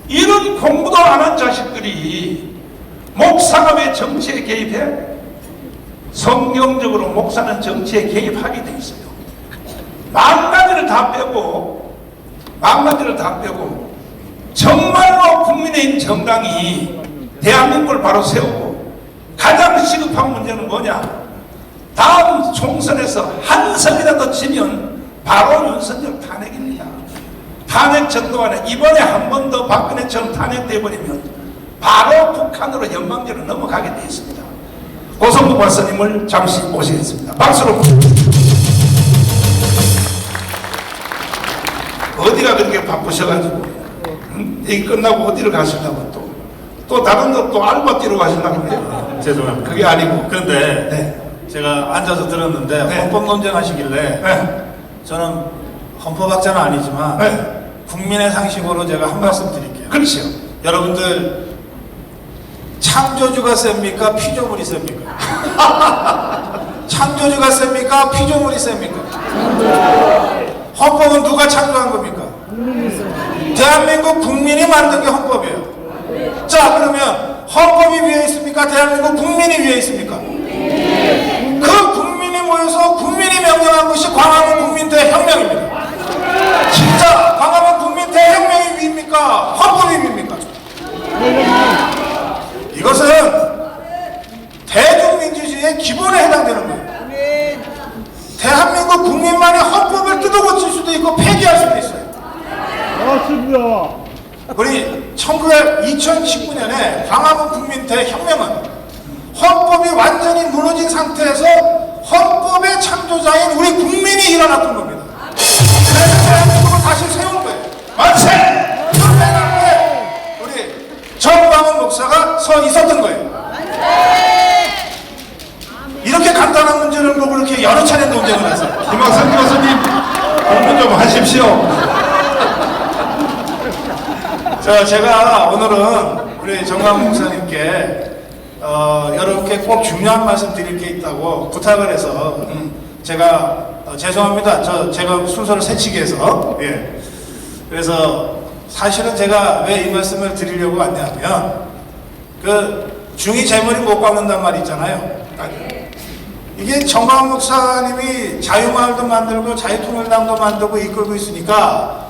이런 공부도 안 한 자식들이 목사가 왜 정치에 개입해? 성경적으로 목사는 정치에 개입하게 돼 있어요. 망가지를 다 빼고 정말로 국민의힘 정당이 대한민국을 바로 세우고 가장 시급한 문제는 뭐냐? 다음 총선에서 한 석이라도 지면 바로 윤석열 탄핵입니다. 탄핵 전동안에 이번에 한 번 더 박근혜처럼 탄핵돼버리면 바로 북한으로 연방제로 넘어가게 되어 있습니다. 고성국 박사님을 잠시 모시겠습니다. 박수로. 어디가 그렇게 바쁘셔가지고 이 끝나고 어디를 가시려고 또 다른 데 또 알바 뛰러 가시려고 그래요. 죄송합니다. 그게 아니고. 그런데 네. 제가 앉아서 들었는데 네. 헌법 논쟁하시길래 네. 저는 헌법학자는 아니지만 네. 국민의 상식으로 제가 한 말씀 드릴게요. 그렇죠. 여러분들 창조주가 셉니까? 피조물이 셉니까? 창조주가 셉니까? 피조물이 셉니까? 헌법은 누가 창조한 겁니까? 대한민국 국민이 만든 게 헌법이에요. 자, 그러면 헌법이 위에 있습니까? 대한민국 국민이 위에 있습니까? 그 국민이 모여서 국민이 명령한 것이 광화문 국민대혁명입니다. 진짜 광화문 국민대혁명이 위입니까? 헌법이 위입니까? 이것은 대중민주주의의 기본에 해당되는 거예요. 대한민국 국민만이 헌법을 뜯어고칠 수도 있고 폐기할 수도 있어요. 맞습니다. 우리 2019년에 광화문 국민대혁명은 헌법이 완전히 무너진 상태에서 헌법의 창조자인 우리 국민이 일어났던 겁니다. 그래서 대한민국을 다시 세운 거예요. 만세! 그런데 우리 정광훈 목사가 서 있었던 거예요. 이렇게 간단한 문제를 보고 이렇게 여러 차례 논쟁을 해서 김학선 교수님 공부 좀 하십시오. 제가 오늘은 우리 정광훈 목사님께 여러분께 꼭 중요한 말씀 드릴 게 있다고 부탁을 해서 제가 죄송합니다. 제가 순서를 새치기 해서 그래서 사실은 제가 왜 이 말씀을 드리려고 왔냐면 그 중이 제 머리 못 깎는단 말 있잖아요. 이게 정광훈 목사님이 자유마을도 만들고 자유통일당도 만들고 이끌고 있으니까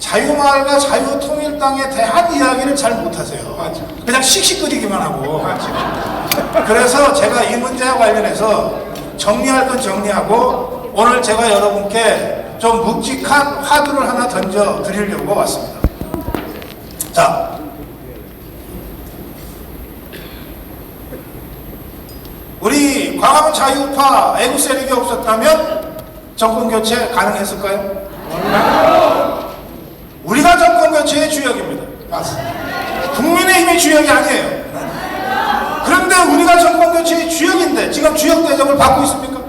자유마을과 자유통일당에 대한 이야기를 잘 못하세요. 그냥 씩씩거리기만 하고. 그래서 제가 이 문제와 관련해서 정리할 건 정리하고 오늘 제가 여러분께 좀 묵직한 화두를 하나 던져 드리려고 왔습니다. 자, 우리 광화문 자유우파 애국 세력이 없었다면 정권 교체 가능했을까요? 우리가 정권 교체의 주역입니다. 맞습니다. 국민의힘이 주역이 아니에요. 그런데 우리가 정권 교체의 주역인데 지금 주역 대접을 받고 있습니까?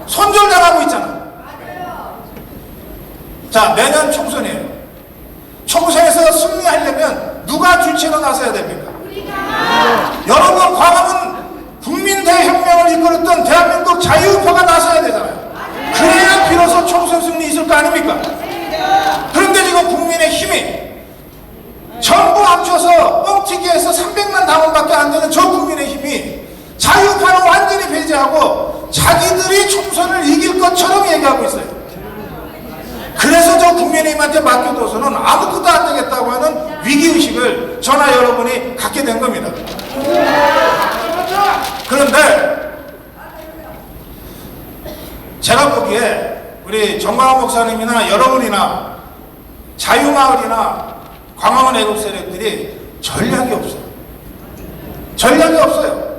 손절당하고 있잖아. 자, 내년 총선이에요. 총선에서 승리하려면 누가 주체로 나서야 됩니까? 여러분, 광화문 국민대혁명을 이끌었던 대한민국 자유우파가 나서야 되잖아요. 그래야 비로소 총선 승리 있을 거 아닙니까? 그런데 지금 국민의 힘이 전부 합쳐서 뻥튀기해서 300만 당원밖에 안 되는 저 국민의 힘이 자유파는 완전히 배제하고 자기들이 총선을 이길 것처럼 얘기하고 있어요. 그래서 저 국민의힘한테 맡겨둬서는 아무것도 안 되겠다고 하는 위기의식을 저나 여러분이 갖게 된 겁니다. 그런데 제가 보기에 우리 정광훈 목사님이나 여러분이나 자유마을이나 광화문 애국 세력들이 전략이 없어요. 전략이 없어요.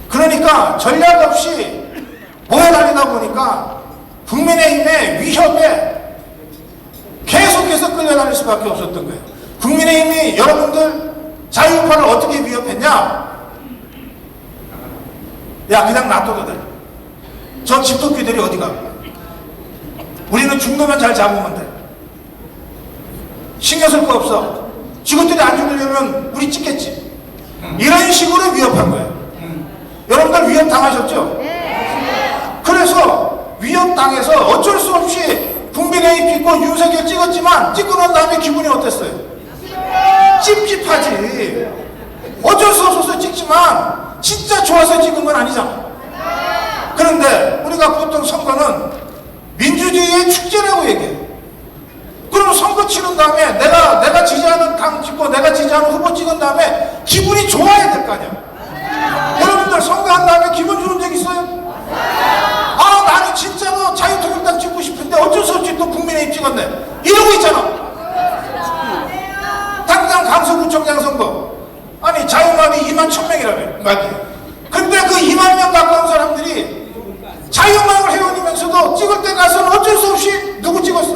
그러니까 전략 없이 모여다니다 보니까 국민의힘의 위협에 계속해서 끌려다닐 수밖에 없었던 거예요. 국민의힘이 여러분들 자유우파를 어떻게 위협했냐? 야, 그냥 놔둬도 돼. 저 집토끼들이 어디가? 우리는 중도만 잘 잡으면 돼. 신경 쓸 거 없어. 지구들이 안 죽으려면 우리 찍겠지. 이런 식으로 위협한 거예요. 여러분들 위협 당하셨죠? 그래서 위협 당해서 어쩔 수 없이 국민의힘 찍고 윤석열 찍었지만 찍고 난 다음에 기분이 어땠어요? 찝찝하지. 어쩔 수 없어서 찍지만 진짜 좋아서 찍은 건 아니잖아. 그런데 우리가 보통 선거는 민주주의의 축제라고 얘기해. 그럼 선거 치른 다음에 내가 지지하는 당 찍고 내가 지지하는 후보 찍은 다음에 기분이 좋아야 될 거 아니야. 여러분들 선거한 다음에 기분 좋은 적 있어요? 아, 나는 진짜로 자유통일당 찍고 싶은데 어쩔 수 없이 또 국민의힘 찍었네. 이러고 있잖아. 당장 강서구청장 선거. 아니, 자유마을이 2만 1,000명이라며. 맞아요. 근데 그 2만 명 가까운 사람들이 자유마을 회원이면서도 찍을 때 가서는 어쩔 수 없이 누구 찍었어?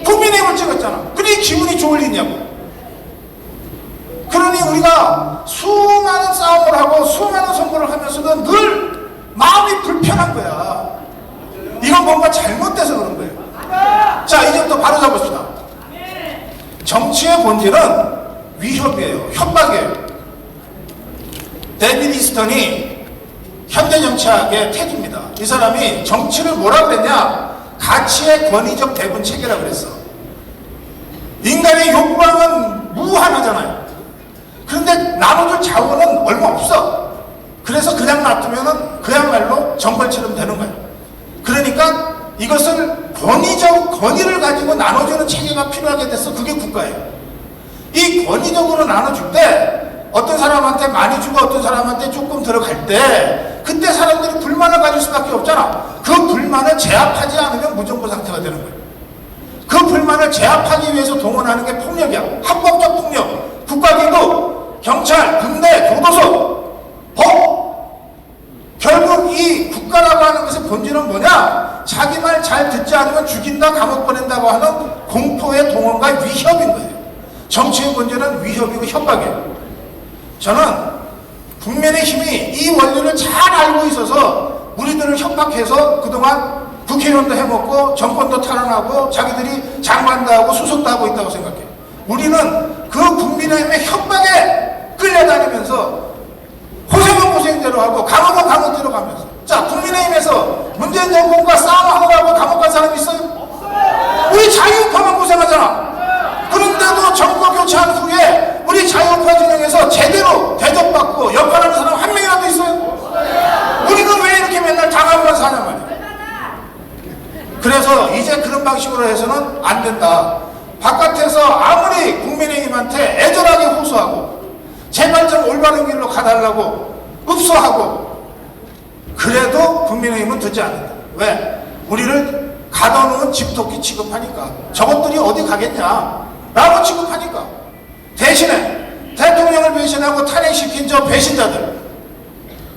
국민의힘을 찍었잖아. 그러니 기분이 좋을 리 있냐고. 그러니 우리가 수많은 싸움을 하고 수많은 선거를 하면서도 늘 마음이 불편한 거야. 이건 뭔가 잘못돼서 그런 거예요. 자, 이제부터 바로 잡읍시다. 정치의 본질은 위협이에요. 협박이에요. 데이비드 이스턴이 현대 정치학의 태주입니다. 이 사람이 정치를 뭐라 그랬냐? 가치의 권위적 배분 체계라고 그랬어. 인간의 욕망은 무한하잖아요. 그런데 나눠줄 자원은 얼마 없어. 그래서 그냥 놔두면은 그야말로 정벌처럼 되는 거예요. 그러니까 이것을 권위적 권위를 가지고 나눠주는 체계가 필요하게 돼서 그게 국가예요. 이 권위적으로 나눠줄 때 어떤 사람한테 많이 주고 어떤 사람한테 조금 들어갈 때 그때 사람들이 불만을 가질 수밖에 없잖아. 그 불만을 제압하지 않으면 무정부 상태가 되는 거예요. 그 불만을 제압하기 위해서 동원하는 게 폭력이야. 합법적 폭력. 국가기구, 경찰, 군대, 교도소, 법. 결국 이 국가라고 하는 것의 본질은 뭐냐? 자기 말 잘 듣지 않으면 죽인다, 감옥 보낸다고 하는 공포의 동원과 위협인 거예요. 정치의 본질은 위협이고 협박이에요. 저는 국민의힘이 이 원리를 잘 알고 있어서 우리들을 협박해서 그동안 국회의원도 해먹고 정권도 탈환하고 자기들이 장관도 하고 수석도 하고 있다고 생각해요. 우리는 그 국민의힘의 협박에 끌려다니면서 고생은 고생대로 하고 감옥은 감옥대로 가면서 자, 국민의힘에서 문재인 정권과 싸움하고 감옥 간 사람 있어요? 우리 자유우파만 고생하잖아. 그런데도 정권 교체한 후에 우리 자유우파 진영에서 제대로 대접받고 역할하는 사람 한 명이라도 있어요? 우리는 왜 이렇게 맨날 당하고만 사냐 말이야. 그래서 이제 그런 방식으로 해서는 안 된다. 바깥에서 아무리 국민의힘한테 애절하게 호소하고 제발 좀 올바른 길로 가달라고 읍소하고 그래도 국민의힘은 듣지 않는다. 왜? 우리를 가둬놓은 집토끼 취급하니까. 저것들이 어디 가겠냐 라고 취급하니까. 대신에 대통령을 배신하고 탄핵시킨 저 배신자들,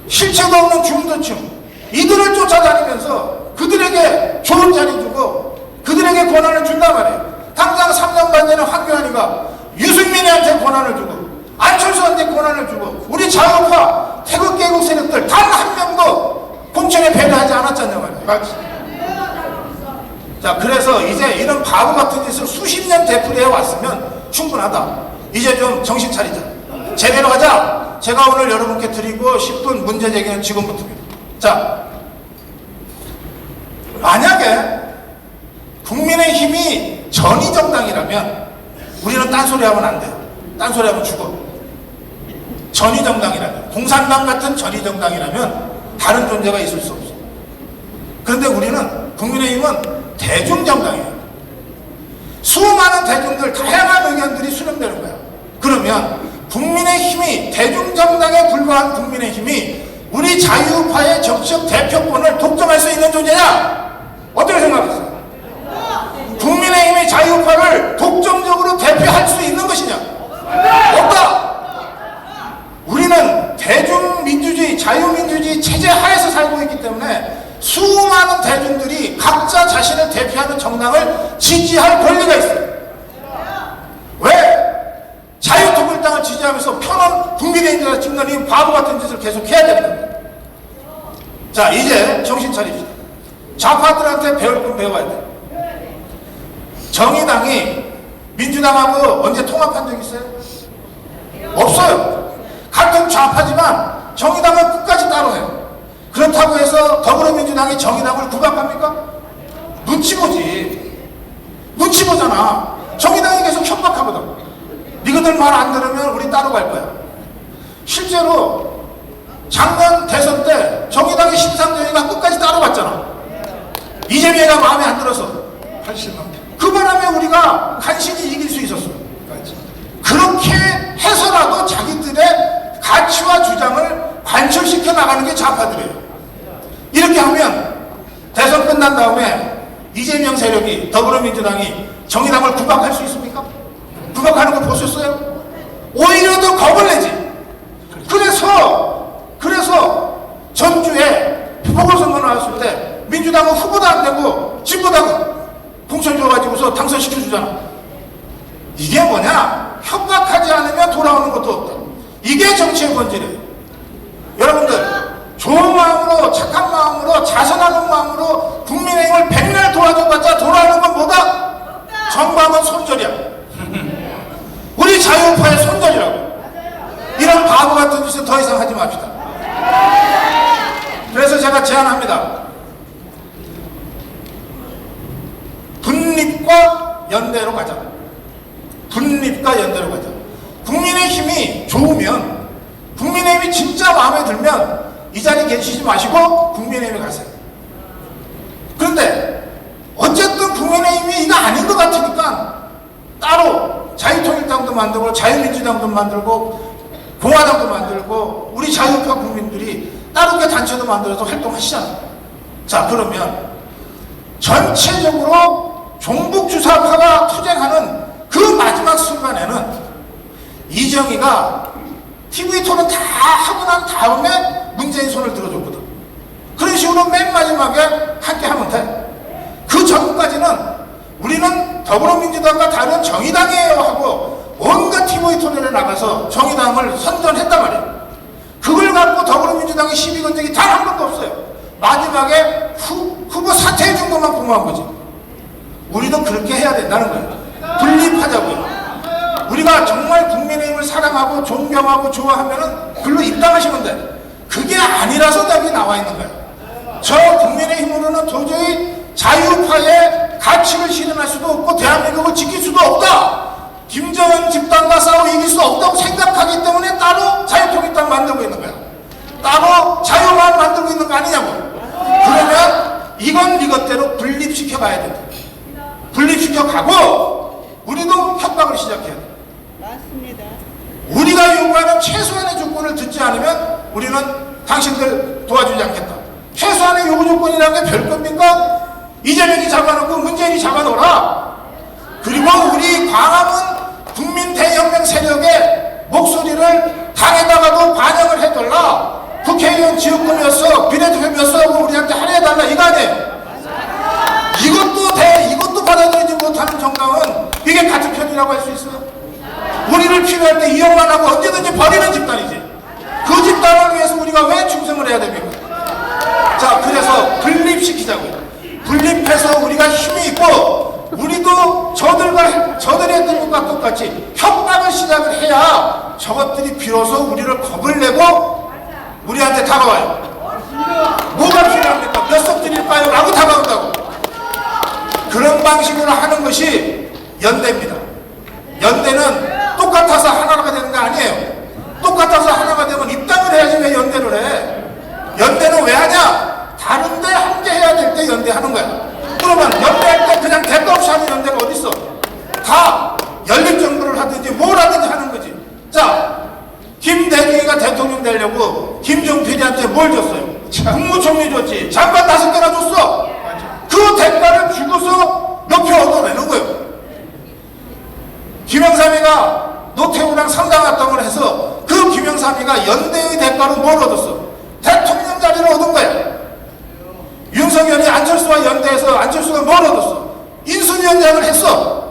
실체도 없는 중도층, 이들을 쫓아다니면서 그들에게 좋은 자리 주고 그들에게 권한을 준단 말이에요. 당장 3년 반 전에 황교안이가 유승민한테 권한을 주고 안철수한테 권한을 주고 우리 자유파 태극기애국 세력들 단 한 명도 공천에 배려하지 않았잖냐 말이에요. 맞지. 자, 그래서 이제 이런 바보 같은 짓을 수십 년 되풀이해 왔으면 충분하다. 이제 좀 정신 차리자. 제대로 하자. 제가 오늘 여러분께 드리고 싶은 문제 제기는 지금부터입니다. 자, 만약에 국민의힘이 전위정당이라면 우리는 딴소리 하면 안 돼요. 딴소리 하면 죽어. 전위정당이라면, 공산당 같은 전위정당이라면 다른 존재가 있을 수 없어. 그런데 우리는, 국민의힘은 대중정당이에요. 수많은 대중들, 다양한 의견들이 수렴되는 거야. 그러면 국민의힘이, 대중정당에 불과한 국민의힘이 우리 자유파의 정치적 대표권을 독점할 수 있는 존재냐? 어떻게 생각하세요? 국민의힘이 자유파를 독점적으로 대표할 수 있는 것이냐? 없다! 우리는 대중민주주의, 자유민주주의 체제 하에서 살고 있기 때문에 수많은 대중들이 각자 자신을 대표하는 정당을 지지할 권리가 있어요. 왜? 자유통일당을 지지하면서 편한 국민의힘을 찍는 이 바보 같은 짓을 계속 해야 됩니다. 자, 이제 정신 차립시다. 좌파들한테 배울 건 배워야 돼. 정의당이 민주당하고 언제 통합한 적 있어요? 없어요. 같은 좌파지만 정의당은 끝까지 따로해요. 그렇다고 해서 더불어민주당이 정의당을 구박합니까? 눈치보지. 눈치 보잖아. 정의당이 계속 협박하거든. 니희들 말 안 들으면 우리 따로 갈 거야. 실제로 작년 대선 때 정의당의 심상정이가 끝까지 따라갔잖아. 이재명이가 마음에 안 들어서. 80만. 그 바람에 우리가 간신히 이길 수 있었어. 그렇게 해서라도 자기들의 가치와 주장을 관철시켜 나가는 게 좌파들이에요. 이렇게 하면 대선 끝난 다음에 이재명 세력이, 더불어민주당이 정의당을 구박할 수 있습니까? 구박하는 거 보셨어요? 오히려 더 겁을 내지. 그래서 전주에 보궐선거 나왔을 때 민주당은 후보도 안 되고 진보당은 공천 줘가지고서 당선시켜주잖아. 이게 뭐냐? 협박하지 않으면 돌아오는 것도 없다. 이게 정치의 본질이에요. 여러분들 좋은 마음으로, 착한 마음으로, 자선하는 마음으로 국민의힘을 백날 도와줘봤자 돌아오는 건 뭐다? 정광훈 손절이야. 우리 자유파의 손절이라고. 이런 바보 같은 짓은 더 이상 하지 맙시다. 그래서 제가 제안합니다. 분립과 연대로 가자. 분립과 연대로 가자. 국민의힘이 좋으면, 국민의힘이 진짜 마음에 들면 이 자리에 계시지 마시고 국민의힘에 가세요. 그런데 어쨌든 국민의힘이 이거 아닌 것 같으니까 따로 자유통일당도 만들고 자유민주당도 만들고 공화당도 만들고 우리 자유파 국민들이 따로 단체도 만들어서 활동하시잖아요. 자, 그러면 전체적으로 종북주사파가 투쟁하는 그 마지막 순간에는 이정희가 TV 토론 다 하고 난 다음에 문재인 손을 들어줬거든. 그런 식으로 맨 마지막에 함께 하면 돼. 그 전까지는 우리는 더불어민주당과 다른 정의당이에요 하고 온갖 TV 토론에 나가서 정의당을 선전했단 말이에요. 그걸 갖고 더불어민주당의 시비 건 적이 단 한 번도 없어요. 마지막에 후보 사퇴해 준 것만 공모한 거지. 우리도 그렇게 해야 된다는 거예요. 분립하자고요. 우리가 정말 국민의힘을 사랑하고 존경하고 좋아하면은 글로 입당하시면 돼. 그게 아니라서 여기 나와 있는 거예요. 저 국민의힘으로는 도저히 자유파의 가치를 실현할 수도 없고 대한민국을 지킬 수도 없다. 김정은 집단과 싸워 이길 수 없다고 생각하기 때문에 따로 자유통일당 만들고 있는 거야. 따로 자유만 만들고 있는 거 아니냐고. 그러면 이건 이것대로 분립시켜 가야 된다. 분립시켜 가고 우리도 협박을 시작해야 돼. 맞습니다. 우리가 요구하는 최소한의 조건을 듣지 않으면 우리는 당신들 도와주지 않겠다. 최소한의 요구 조건이라는 게 별 겁니까? 이재명이 잡아놓고 문재인이 잡아놓으라. 그리고 우리 광화문 국민 대혁명 세력의 목소리를 당에다가도 반영을 해달라. 국회의원 지역구 몇 석, 비례대표 몇 석하고 우리한테 할애해달라 이거 아니에요. 이것도 이것도 받아들이지 못하는 정당은 이게 같은 편이라고 할 수 있어요? 우리를 필요할 때 이용만 하고 언제든지 버리는 집단이지. 그 집단을 위해서 우리가 왜 충성을 해야 됩니까? 자, 그래서 분립시키자고요. 분립해서 우리가 힘이 있고 우리도 저들이 했던 것과 똑같이 협박을 시작을 해야 저것들이 비로소 우리를 겁을 내고 우리한테 다가와요. 뭐가 필요합니까? 몇 석 드릴까요? 라고 다가온다고. 그런 방식으로 하는 것이 연대입니다. 연대는 똑같아서 하나가 되는 거 아니에요. 똑같아서 하나가 되면 입당을 해야지 왜 연대를 해. 연대는 왜 하냐? 다른데 함께 해야 될 때 연대하는 거야. 그러면 연대할 때 그냥 대가 없이 하는 연대가 어딨어? 다 연립정부를 하든지 뭘 하든지 하는 거지. 자, 김대중이가 대통령 되려고 김종필이한테 뭘 줬어요? 국무총리 줬지. 장관 5개나 줬어. 그 대가를 주고서 몇 표 얻어내는 거예요. 김영삼이가 노태우랑 상당합당을 해서 그 김영삼이가 연대의 대가로 뭘 얻었어? 대통령 자리를 얻은 거야. 윤석열이 안철수와 연대해서 안철수가 뭘 얻었어? 인수위원장을 했어.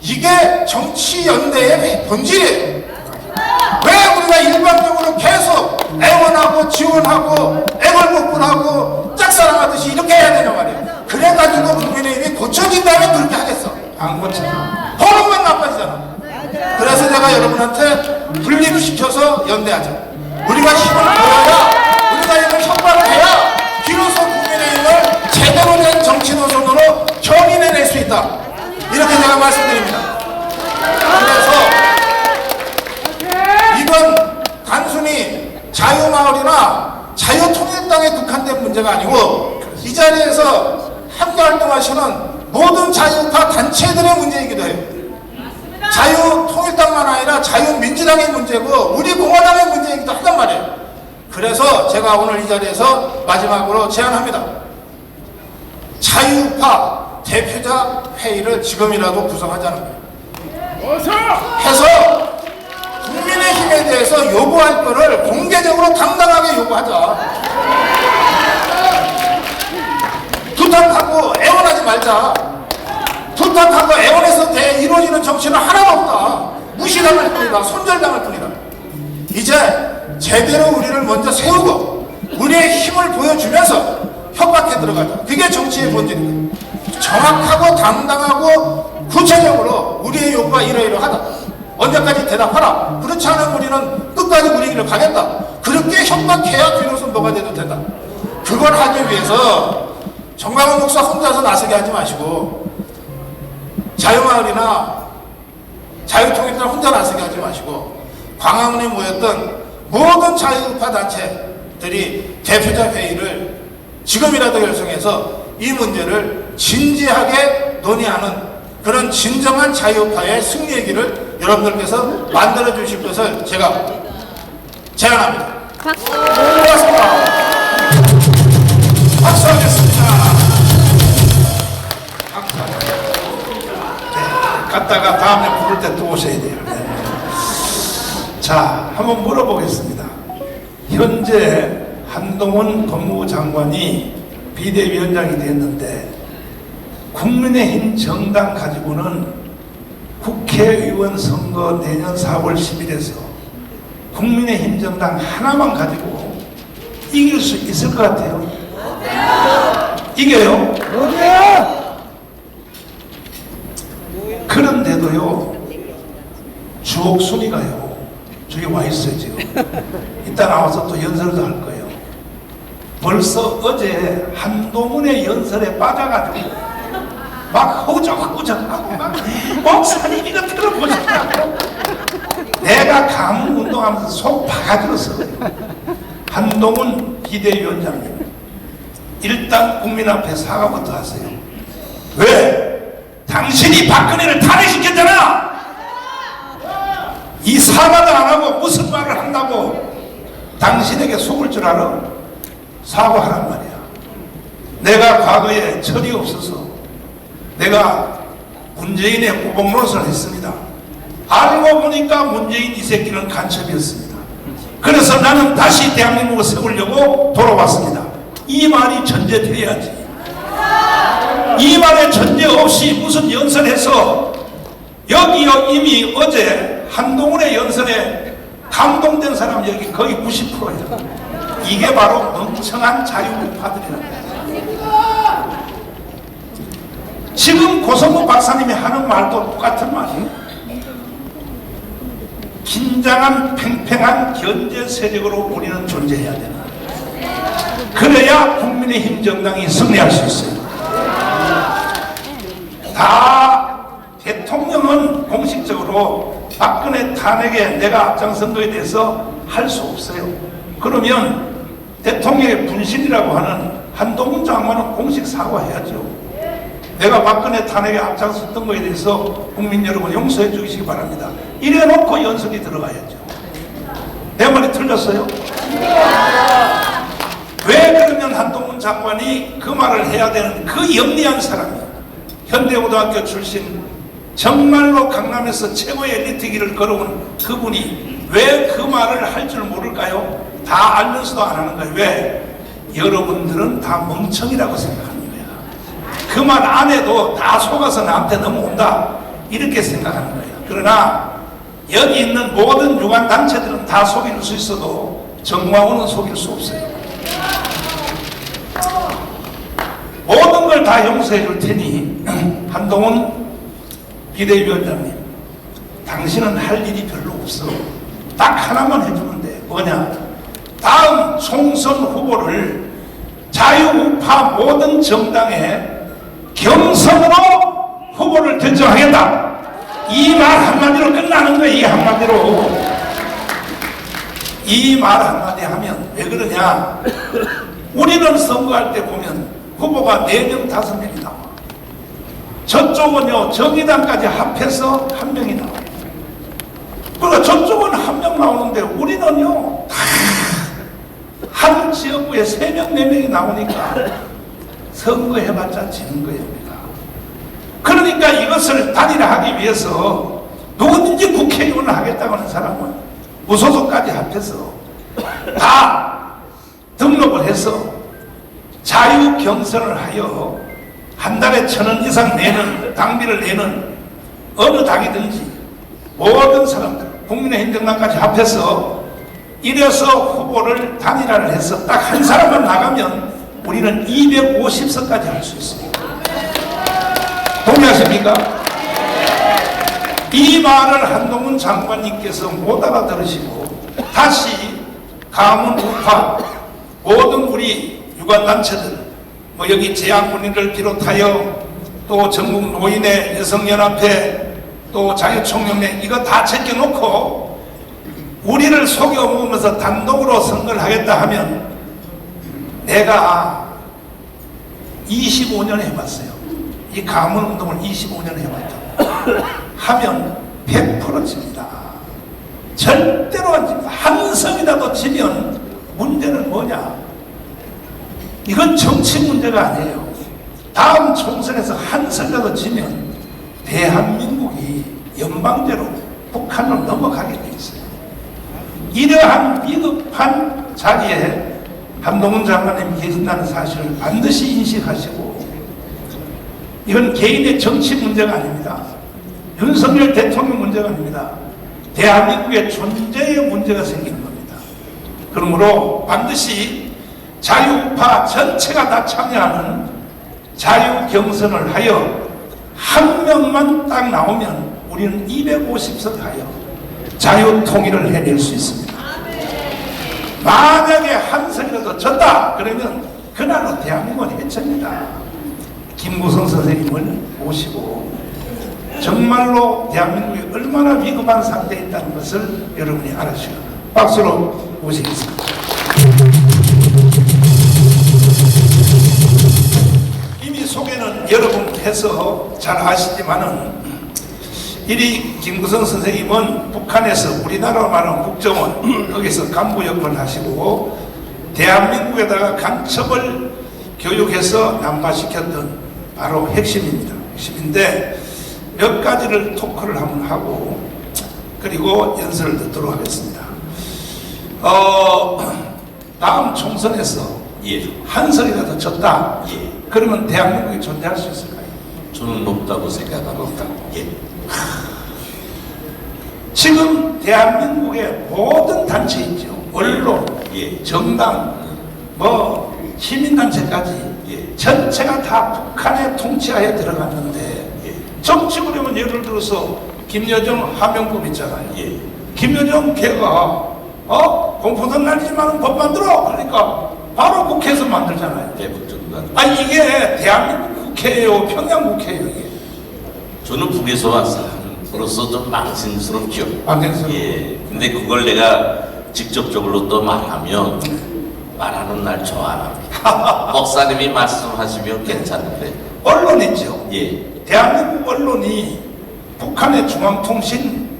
이게 정치 연대의 본질이에요. 왜 우리가 일반적으로 계속 애원하고 지원하고 애걸복걸하고 짝사랑하듯이 이렇게 해야 되냐 말이야. 그래가지고 국민의힘이 고쳐진다면 그렇게 하겠어. 안 고쳐. 호흡만 나빠지잖아. 그래서 제가 여러분한테 분립시켜서 연대하자. 우리가 힘을 보여야, 우리가 이걸 협박을 해야 비로소 국민의힘을 제대로 된 정치 노선으로 견인해낼 수 있다. 이렇게 하나 말씀드립니다. 그래서 이건 단순히 자유마을이나 자유통일당에 국한된 문제가 아니고 이 자리에서 함께 활동하시는 모든 자유파 단체들의 문제이기도 해요. 자유통일당만 아니라 자유민주당의 문제고 우리 공화당의 문제이기도 한단 말이에요. 그래서 제가 오늘 이 자리에서 마지막으로 제안합니다. 자유파 대표자 회의를 지금이라도 구성하자는 거예요. 해서 국민의힘에 대해서 요구할 거를 공개적으로 당당하게 요구하자. 투탁하고 애원하지 말자. 투탁하고 애원해서 이루어지는 정치는 하나도 없다. 무시당할 뿐이다. 손절당할 뿐이다. 이제 제대로 우리를 먼저 세우고 우리의 힘을 보여주면서 협박해 들어가자. 그게 정치의 본질입니다. 정확하고 당당하고 구체적으로 우리의 요구가 이러이러하다. 언제까지 대답하라. 그렇지 않으면 우리는 끝까지 우리 길을 가겠다. 그렇게 협박해야 비로소 뭐가 돼도 된다. 그걸 하기 위해서 정광훈 목사 혼자서 나서게 하지 마시고 자유마을이나 자유통일당 혼자 나서게 하지 마시고 광화문에 모였던 모든 자유파 단체들이 대표자 회의를 지금이라도 결성해서 이 문제를 진지하게 논의하는 그런 진정한 자유파의 승리의 길을 여러분들께서 만들어 주실 것을 제가 제안합니다. 고맙습니다. 박수하겠습니다. 갔다가 다음에 부를 때 또 오셔야 돼요. 네. 자, 한번 물어보겠습니다. 현재 한동훈 법무부 장관이 비대위원장이 됐는데 국민의힘 정당 가지고는 국회의원 선거 내년 4월 10일에서 국민의힘 정당 하나만 가지고 이길 수 있을 것 같아요. 이겨요? 그런데도요, 주옥순이가요, 저기 와 있어요, 지금. 이따 나와서 또 연설도 할 거예요. 벌써 어제 한동훈의 연설에 빠져가지고 막 허우적허우적하고 막 목사님 이거 들어보셨다고 내가 강운 운동하면서 속 바가지로서 한동훈 비대위원장님 일단 국민 앞에 사과부터 하세요. 왜? 당신이 박근혜를 탄핵시켰잖아. 이 사과도 안 하고 무슨 말을 한다고 당신에게 속을 줄 알아? 사과하란 말이야. 내가 과거에 철이 없어서 내가 문재인의 꼬복 노릇을 했습니다. 알고 보니까 문재인 이 새끼는 간첩이었습니다. 그래서 나는 다시 대한민국을 세우려고 돌아왔습니다. 이 말이 전제돼야지. 이 말에 전제 없이 무슨 연설해서 여기요 이미 어제 한동훈의 연설에 감동된 사람 여기 거의 90%야. 이게 바로 멍청한 자유우파들이라는 거야. 지금 고성모 박사님이 하는 말도 똑같은 말이에요. 긴장한 팽팽한 견제 세력으로 우리는 존재해야 된다. 그래야 국민의힘 정당이 승리할 수 있어요. 다 대통령은 공식적으로 박근혜 탄핵에 내가 앞장선 거에 대해서 할 수 없어요. 그러면 대통령의 분신이라고 하는 한동훈 장관은 공식 사과해야죠. 내가 박근혜 탄핵에 앞장섰던 거에 대해서 국민 여러분 용서해 주시기 바랍니다. 이래 놓고 연설이 들어가야죠. 내 말이 틀렸어요? 왜 그러면 한동훈 장관이 그 말을 해야 되는 그 영리한 사람이 현대고등학교 출신 정말로 강남에서 최고의 엘리트 길을 걸어온 그분이 왜 그 말을 할 줄 모를까요? 다 알면서도 안 하는 거예요. 왜? 여러분들은 다 멍청이라고 생각하는 거야. 그 말 안 해도 다 속아서 나한테 넘어온다 이렇게 생각하는 거예요. 그러나 여기 있는 모든 유관 단체들은 다 속일 수 있어도 정광훈은 속일 수 없어요. 모든 걸 다 용서해 줄 테니 한동훈 비대위원장님, 당신은 할 일이 별로 없어. 딱 하나만 해주면 돼. 뭐냐? 다음 총선 후보를 자유우파 모든 정당의 경선으로 후보를 결정하겠다. 이 말 한마디로 끝나는 거예요. 이 한마디로. 이 말 한마디 하면 왜 그러냐. 우리는 선거할 때 보면 후보가 4명, 5명이 나와. 저쪽은요, 정의당까지 합해서 1명이 나와요. 그러니까 저쪽은 1명 나오는데 우리는요, 다 한 지역구에 3명, 4명이 나오니까 선거해봤자 지는 거예요, 우리가. 그러니까 이것을 단일화하기 위해서 누구든지 국회의원을 하겠다고 하는 사람은 무소속까지 합해서 다 등록을 해서 자유 경선을 하여 한 달에 1,000원 이상 내는 당비를 내는 어느 당이든지 모든 사람들 국민의힘 정당까지 합해서 이래서 후보를 단일화를 해서 딱 한 사람만 나가면 우리는 250석까지 할 수 있습니다. 동의하십니까? 이 말을 한동훈 장관님께서 못 알아들으시고 다시 가문 우파 모든 우리 유관단체들 뭐 여기 제약군인을 비롯하여 또 전국 노인의 여성연합회 또 자유총연맹 이거 다 제껴놓고 우리를 속여먹으면서 단독으로 선거를 하겠다 하면 내가 25년 해봤어요. 이 가문운동을 25년 해봤다. 하면 100% 집니다. 절대로 안 집니다. 한 석이라도 지면 문제는 뭐냐? 이건 정치 문제가 아니에요. 다음 총선에서 한 석이라도 지면 대한민국이 연방제로 북한으로 넘어가게 돼 있어요. 이러한 비겁한 자리에 한동훈 장관님이 계신다는 사실을 반드시 인식하시고 이건 개인의 정치 문제가 아닙니다. 윤석열 대통령 문제가 아닙니다. 대한민국의 존재의 문제가 생기는 겁니다. 그러므로 반드시 자유우파 전체가 다 참여하는 자유경선을 하여 한 명만 딱 나오면 우리는 250석 하여 자유통일을 해낼 수 있습니다. 만약에 한 석이라도 졌다 그러면 그날로 대한민국은 해체입니다. 김구성 선생님을 모시고 정말로 대한민국이 얼마나 위급한 상태에 있다는 것을 여러분이 알아주시고 박수로 모시겠습니다. 이미 소개는 여러분 해서 잘 아시지만은 이리 김구성 선생님은 북한에서 우리나라로 말하는 국정원 거기서 간부 역할을 하시고 대한민국에다가 간첩을 교육해서 난파시켰던 바로 핵심입니다. 핵심인데 몇 가지를 토크를 한번 하고 그리고 연설을 듣도록 하겠습니다. 다음 총선에서 한 석이라도 졌다. 그러면 대한민국이 존재할 수 있을까요? 저는 높다고 생각합니다. 지금 대한민국의 모든 단체 있죠. 언론, 정당, 뭐 시민단체까지 전체가 다 북한의 통치하에 들어갔는데 정치 그러면 예를 들어서 김여정 하명법 있잖아요. 김여정 걔가 공포선 날리지만 법 만들어 그러니까 바로 국회에서 만들잖아요. 대북정당. 아니 이게 대한민국 국회예요, 평양 국회예요 이게. 저는 북에서 왔어. 으로서 좀 망신스럽죠. 망신스럽죠. 근데 그걸 내가 직접적으로 또 말하면 말하는 날 좋아합니다. 목사님이 말씀하시면 괜찮은데. 언론 있죠. 예. 대한민국 언론이 북한의 중앙통신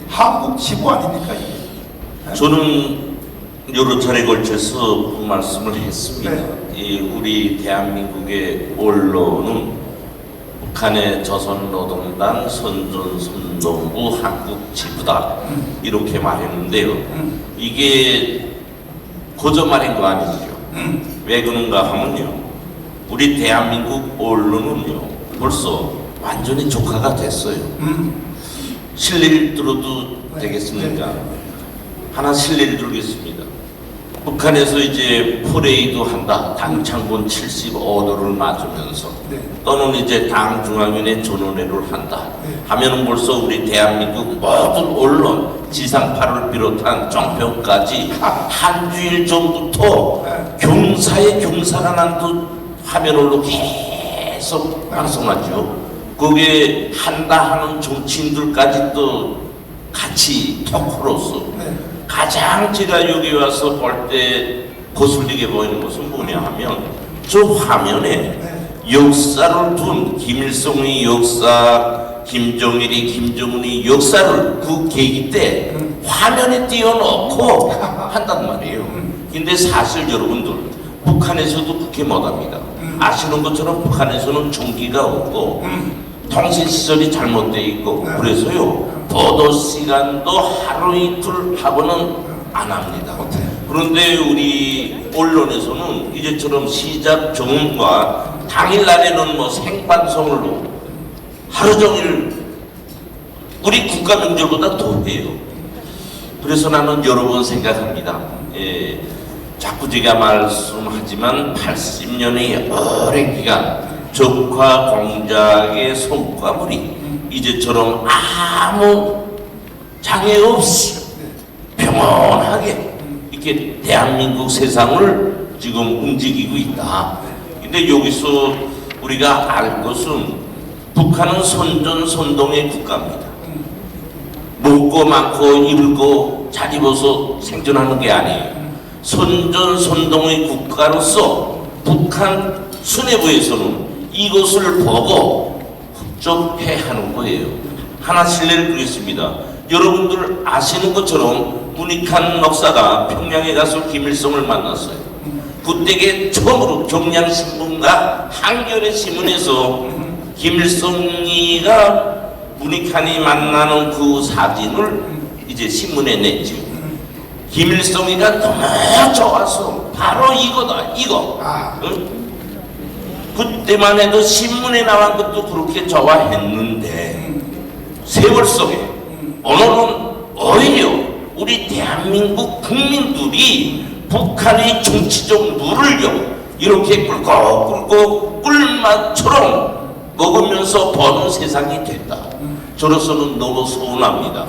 한국 지부 아닙니까 이게? 저는 여러 차례 걸쳐서 그 말씀을 했습니다. 네. 이 우리 대한민국의 언론은 북한의 조선노동당 선전선동부 한국지부다 이렇게 말했는데요. 이게 거짓말인 거 아니죠. 왜 그런가 하면요. 우리 대한민국 언론은요. 벌써 완전히 조카가 됐어요. 실례를 들어도 되겠습니까? 하나 실례를 들겠습니다. 북한에서 이제 퍼레이드 한다. 당창군 75도를 맞으면서 또는 이제 당 중앙위원회 전원회를 한다. 하면은 벌써 우리 대한민국 모든 언론 지상파를 비롯한 종편까지 한 주일 전부터 경사에 경사가 난 듯 화면으로 계속 방송하죠. 거기에 한다 하는 정치인들까지 또 같이 토크로서 네. 가장 제가 여기 와서 볼 때 거슬리게 보이는 것은 뭐냐 하면 저 화면에 역사를 둔 김일성의 역사, 김정일이, 김정은의 역사를 그 계기 때 화면에 띄워놓고 한단 말이에요. 근데 사실 여러분들 북한에서도 그렇게 못합니다. 아시는 것처럼 북한에서는 종기가 없고 통신 시설이 잘못되어 있고 그래서요 보도 시간도 하루 이틀 하고는 안 합니다. 그런데 우리 언론에서는 이제처럼 시작 전과 당일날에는 뭐 생방송으로 하루 종일 우리 국가 명절보다 더 해요. 그래서 나는 여러 번 생각합니다. 자꾸 제가 말씀하지만 80년의 오랜 기간 적화 공작의 성과물이 이제처럼 아무 장애 없이 평온하게 이렇게 대한민국 세상을 지금 움직이고 있다. 근데 여기서 우리가 알 것은 북한은 선전선동의 국가입니다. 먹고 많고 입을 거 잘 입어서 생존하는 게 아니에요. 선전선동의 국가로서 북한 수뇌부에서는 이것을 보고 흡족해 하는 거예요. 하나 신뢰를 드리겠습니다. 여러분들 아시는 것처럼 문익한 목사가 평양에 가서 김일성을 만났어요. 그때에 처음으로 경향신문과 한겨레 신문에서 김일성이가 문익한이 만나는 그 사진을 이제 신문에 냈죠. 김일성이가 너무 좋아서 바로 이거다 이거. 응? 그때만 해도 신문에 나온 것도 그렇게 좋아했는데 세월 속에 오늘은 오히려 우리 대한민국 국민들이 북한의 정치적 물을요 이렇게 꿀꺽꿀꺽 꿀맛처럼 먹으면서 보는 세상이 됐다. 저로서는 너무 서운합니다.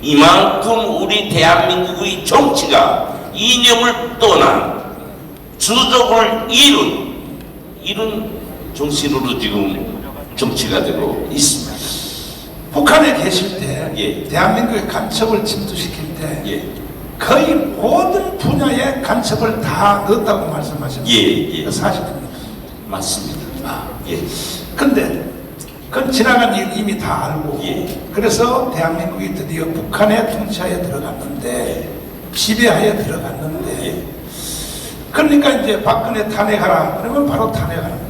이만큼 우리 대한민국의 정치가 이념을 떠난 주적을 이룬 정신으로 지금 정치가 되고 있습니다. 북한에 계실 때 예. 대한민국의 간첩을 침투시킬 때 예, 거의 모든 분야의 간첩을 다 넣었다고 말씀하셨는데 예, 예. 사실입니다. 맞습니다. 예, 근데 그건 지나간 일 이미 다 알고 예. 그래서 대한민국이 드디어 북한의 통치하에 들어갔는데 지배하에 들어갔는데 예. 그러니까 이제 박근혜 탄핵하라 그러면 바로 탄핵하는 거예요.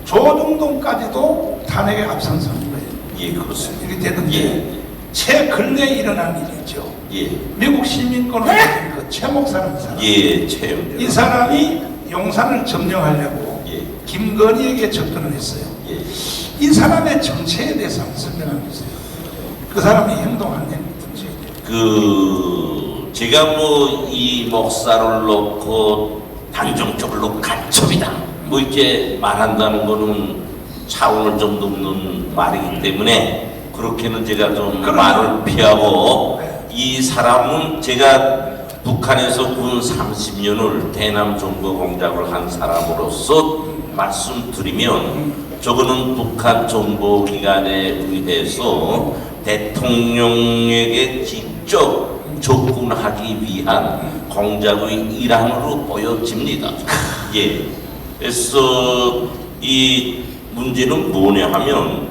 조중동까지도 탄핵에 앞선선 거예요. 예, 그렇습니다. 이렇게 되는데 예. 최근래 일어난 일이죠. 예, 미국 시민권을 가진 그 최 목사라는 사람. 예, 체험. 이 사람이 용산을 점령하려고 예. 김건희에게 접근을 했어요. 예. 이 사람의 정체에 대해서 한번 설명해 주세요. 그 사람이 행동한 행동에 제가 뭐 이 목사를 놓고 단정적으로 간첩이다 뭐 이렇게 말한다는 거는 차원을 좀 넘는 말이기 때문에 그렇게는 제가 좀 말을 피하고 이 사람은 제가 북한에서 군 30년을 대남 정보 공작을 한 사람으로서 말씀드리면 저거는 북한 정보기관에 의해서 대통령에게 직접 접근하기 위한 공작의 일환으로 보여집니다. 예. 그래서 이 문제는 뭐냐 하면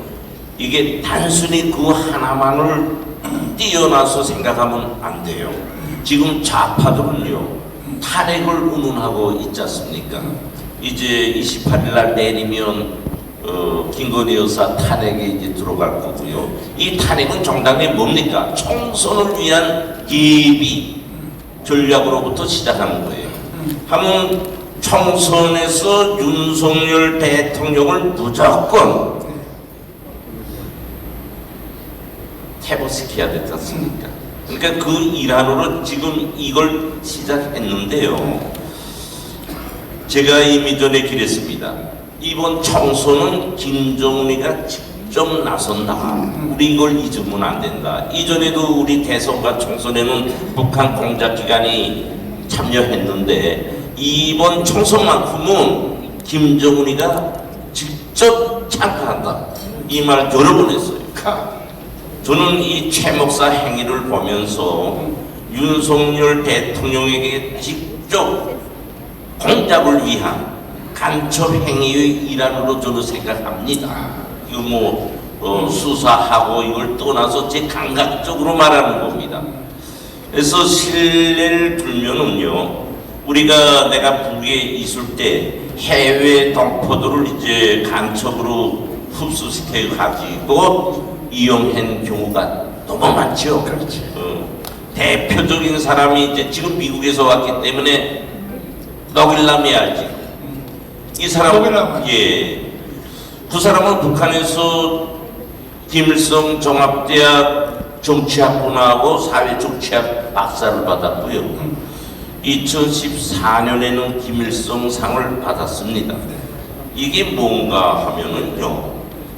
이게 단순히 그 하나만을 띄어나서 생각하면 안 돼요. 지금 좌파들은요 탄핵을 운운하고 있지 않습니까? 이제 28일 날 내리면 김건희 여사 탄핵에 이제 들어갈 거고요. 이 탄핵은 정당에 뭡니까? 총선을 위한 예비 전략으로부터 시작하는 거예요. 하면 총선에서 윤석열 대통령을 무조건 퇴보시켜야 되지 않습니까? 그러니까 그 일환으로 지금 이걸 시작했는데요. 제가 이미 전에 그랬습니다. 이번 총선은 김정은이가 직접 나선다. 우리 이걸 잊으면 안 된다. 이전에도 우리 대선과 총선에는 북한 공작기관이 참여했는데 이번 총선만큼은 김정은이가 직접 참가한다. 이 말 여러 번 했어요. 저는 이 최 목사 행위를 보면서 윤석열 대통령에게 직접 공작을 위한 간첩 행위의 일환으로 저는 생각합니다. 이거 뭐 수사하고 이걸 떠나서 제 감각적으로 말하는 겁니다. 그래서 신뢰를 들면은요, 우리가 내가 북에 있을 때 해외 동포들을 이제 간첩으로 흡수시켜 가지고 이용한 경우가 너무 많죠. 그렇지. 대표적인 사람이 이제 지금 미국에서 왔기 때문에 너길남이 알지. 이 사람, 너길남. 예, 그 사람은 북한에서 김일성 종합대학 정치학부나하고 사회정치학 박사를 받았고요. 2014년에는 김일성 상을 받았습니다. 이게 뭔가 하면은요,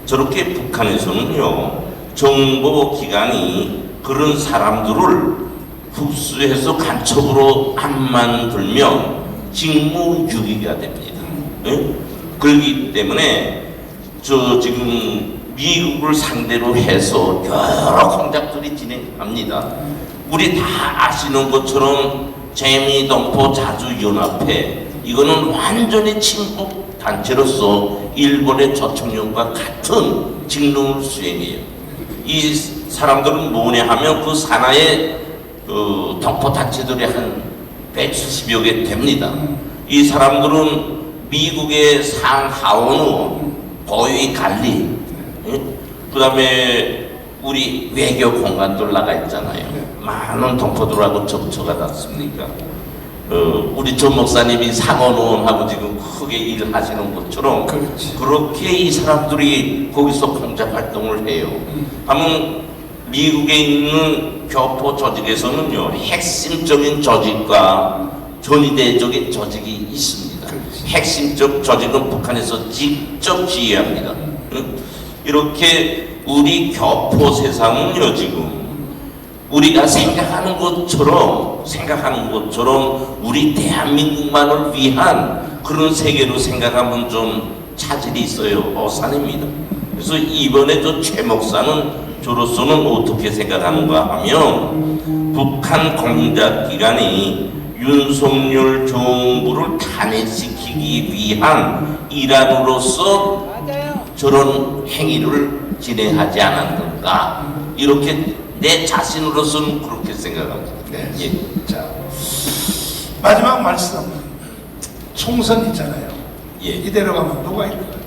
저렇게 북한에서는요, 정보기관이 그런 사람들을 흡수해서 간첩으로 안 만들면 직무유기가 됩니다. 예? 그렇기 때문에 저 지금 미국을 상대로 해서 여러 공작들이 진행합니다. 우리 다 아시는 것처럼 재미동포 자주연합회, 이거는 완전히 친북 단체로서 일본의 저청령과 같은 직능을 수행해요. 이 사람들은 뭐냐 하면 그 산하의 동포 단체들이 한 170여 개 됩니다. 이 사람들은 미국의 상하원 보위 관리, 그 다음에 우리 외교 공간들 나가 있잖아요. 많은 동포들하고 접촉하지 않습니까? 우리 전 목사님이 상원의원하고 지금 크게 일을 하시는 것처럼 그렇지. 그렇게 이 사람들이 거기서 공작 활동을 해요. 하면 미국에 있는 교포 조직에서는요, 핵심적인 조직과 전위대적인 조직이 있습니다. 그렇지. 핵심적 조직은 북한에서 직접 지휘합니다. 이렇게 우리 교포 세상은요, 지금 우리가 생각하는 것처럼 우리 대한민국만을 위한 그런 세계로 생각하면 좀 차질이 있어요. 어산입니다. 그래서 이번에 저 최 목사는 저로서는 어떻게 생각하는가 하면 북한 공작기관이 윤석열 정부를 탄핵시키기 위한 일환으로서 저런 행위를 진행하지 않았는가, 이렇게 내 자신으로서는 그렇게 생각합니다. 네. 예. 자, 마지막 말씀. 총선 있잖아요. 예. 이대로 가면 누가 이길 것 같아요?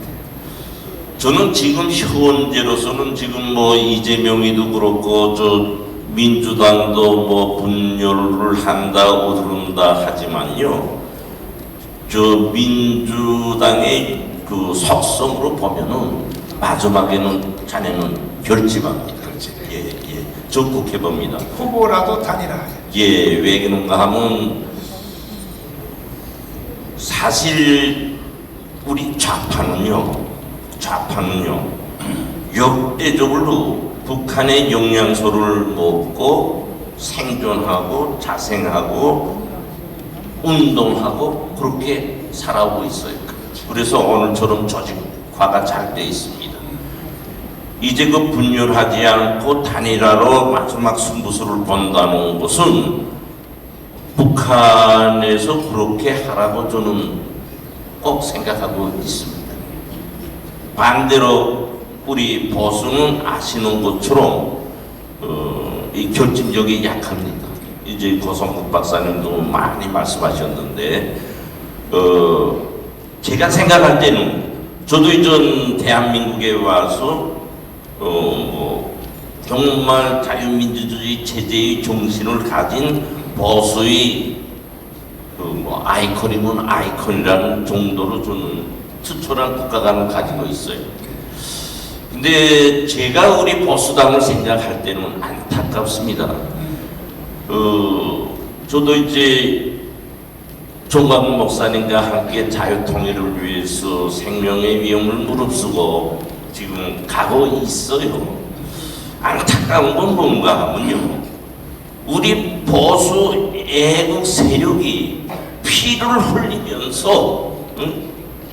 저는 지금 현재로서는 지금 뭐 이재명이도 그렇고 저 민주당도 뭐 분열을 한다 오른다 하지만요, 저 민주당의 그 속성으로 보면은 마지막에는 자네는 결집합니다. 그렇지. 예, 예. 적극해 봅니다. 후보라도 단일화. 예, 왜 그런가 하면 사실 우리 좌파는요 역대적으로 북한의 영양소를 먹고 생존하고 자생하고 운동하고 그렇게 살아오고 있어요. 그래서 오늘처럼 조직화가 잘 돼 있습니다. 이제 그 분열하지 않고 단일화로 마지막 승부수를 본다는 것은 북한에서 그렇게 하라고 저는 꼭 생각하고 있습니다. 반대로 우리 보수는 아시는 것처럼 이 결집력이 약합니다. 이제 고성국 박사님도 많이 말씀하셨는데 제가 생각할 때는 저도 이전 대한민국에 와서 정말 자유민주주의 체제의 정신을 가진 보수의 아이콘이면 아이콘이라는 정도로 저는 투철한 국가관을 가지고 있어요. 근데 제가 우리 보수당을 생각할 때는 안타깝습니다. 저도 이제 정광훈 목사님과 함께 자유통일을 위해서 생명의 위험을 무릅쓰고 지금 가고 있어요. 안타까운 건 뭔가 하면요, 우리 보수 애국 세력이 피를 흘리면서